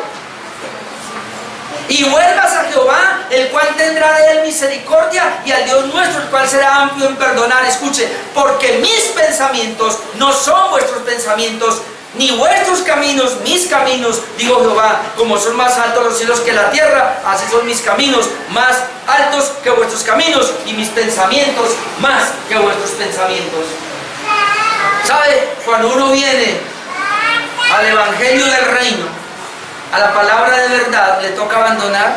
Y vuelvas a Jehová, el cual tendrá de él misericordia, y al Dios nuestro, el cual será amplio en perdonar. Escuche, porque mis pensamientos no son vuestros pensamientos, ni vuestros caminos, mis caminos, digo Jehová. Como son más altos los cielos que la tierra, así son mis caminos más altos que vuestros caminos, y mis pensamientos más que vuestros pensamientos. ¿Sabe? Cuando uno viene al Evangelio del Reino, a la palabra de verdad, le toca abandonar.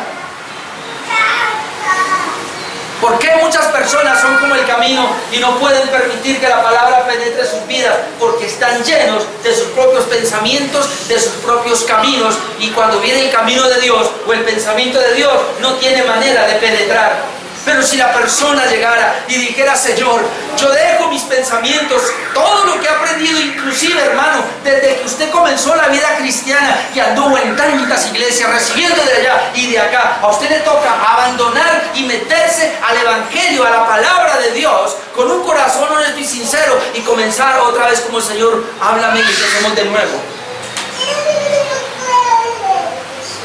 ¿Por qué muchas personas son como el camino y no pueden permitir que la palabra penetre sus vidas? Porque están llenos de sus propios pensamientos, de sus propios caminos, y cuando viene el camino de Dios o el pensamiento de Dios, no tiene manera de penetrar. Pero si la persona llegara y dijera: Señor, yo dejo mis pensamientos, todo lo que he aprendido, inclusive, hermano, desde que usted comenzó la vida cristiana y anduvo en tantas iglesias, recibiendo de allá y de acá, a usted le toca abandonar y meterse al evangelio, a la palabra de Dios, con un corazón honesto y sincero, y comenzar otra vez como: Señor, háblame, y empecemos de nuevo.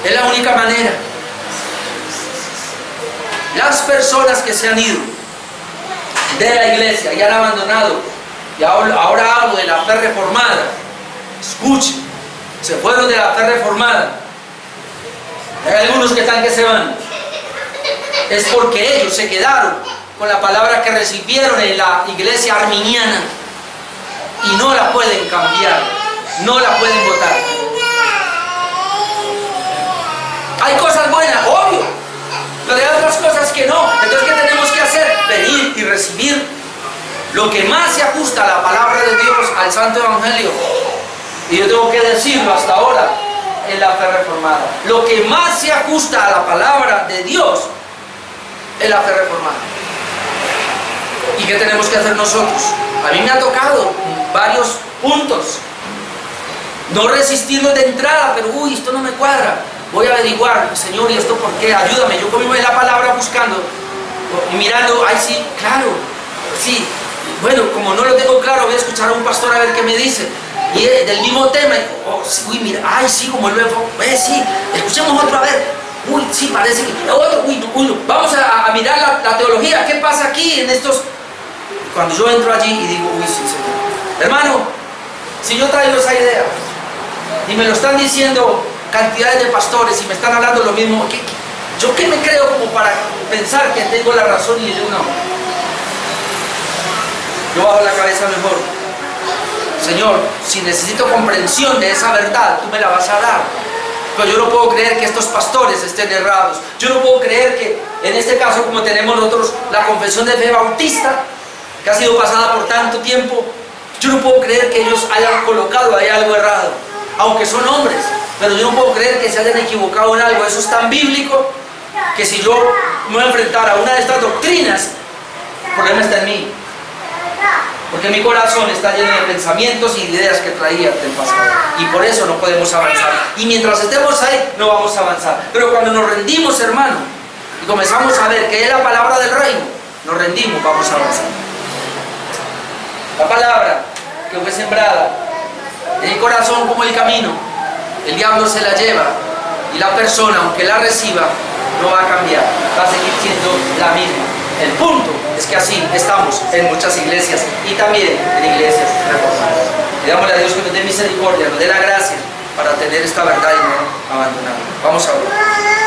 Es la única manera. Las personas que se han ido de la iglesia y han abandonado, y ahora hablo de la fe reformada, escuchen, se fueron de la fe reformada, hay algunos que están que se van, es porque ellos se quedaron con la palabra que recibieron en la iglesia arminiana y no la pueden cambiar, no la pueden votar. Hay cosas buenas, obvio, pero hay otras cosas que no. Entonces, ¿qué tenemos que hacer? Venir y recibir lo que más se ajusta a la palabra de Dios, al Santo Evangelio. Y yo tengo que decirlo hasta ahora, en la fe reformada. Lo que más se ajusta a la palabra de Dios es la fe reformada. ¿Y qué tenemos que hacer nosotros? A mí me ha tocado varios puntos. No resistirlos de entrada, pero uy, esto no me cuadra. Voy a averiguar, Señor, ¿y esto por qué? Ayúdame. Yo conmigo en la palabra buscando y mirando, ay, sí, claro, sí. Bueno, como no lo tengo claro, voy a escuchar a un pastor a ver qué me dice. Y del mismo tema, oh, uy, mira, ay, sí, como él ve, sí, escuchemos otro, a ver. Uy, sí, parece que otro, uy, no. Vamos a mirar la teología, ¿qué pasa aquí en estos? Cuando yo entro allí y digo, uy, sí, Señor. Hermano, si yo traigo esa idea y me lo están diciendo cantidades de pastores y me están hablando lo mismo, ¿yo qué me creo como para pensar que tengo la razón y ellos no? Yo bajo la cabeza mejor. Señor, si necesito comprensión de esa verdad, tú me la vas a dar. Pero yo no puedo creer que estos pastores estén errados. Yo no puedo creer que, en este caso, como tenemos nosotros la confesión de fe bautista, que ha sido pasada por tanto tiempo, yo no puedo creer que ellos hayan colocado ahí algo errado, aunque son hombres. Pero yo no puedo creer que se hayan equivocado en algo. Eso es tan bíblico que si yo me voy a enfrentar a una de estas doctrinas, el problema está en mí. Porque mi corazón está lleno de pensamientos y ideas que traía del pasado. Y por eso no podemos avanzar. Y mientras estemos ahí, no vamos a avanzar. Pero cuando nos rendimos, hermano, y comenzamos a ver que es la palabra del reino, nos rendimos, vamos a avanzar. La palabra que fue sembrada en el corazón como el camino, el diablo se la lleva, y la persona, aunque la reciba, no va a cambiar, va a seguir siendo la misma. El punto es que así estamos en muchas iglesias y también en iglesias reformadas. Pidámosle a Dios que nos dé misericordia, nos dé la gracia para tener esta verdad y no abandonarla. Vamos a orar.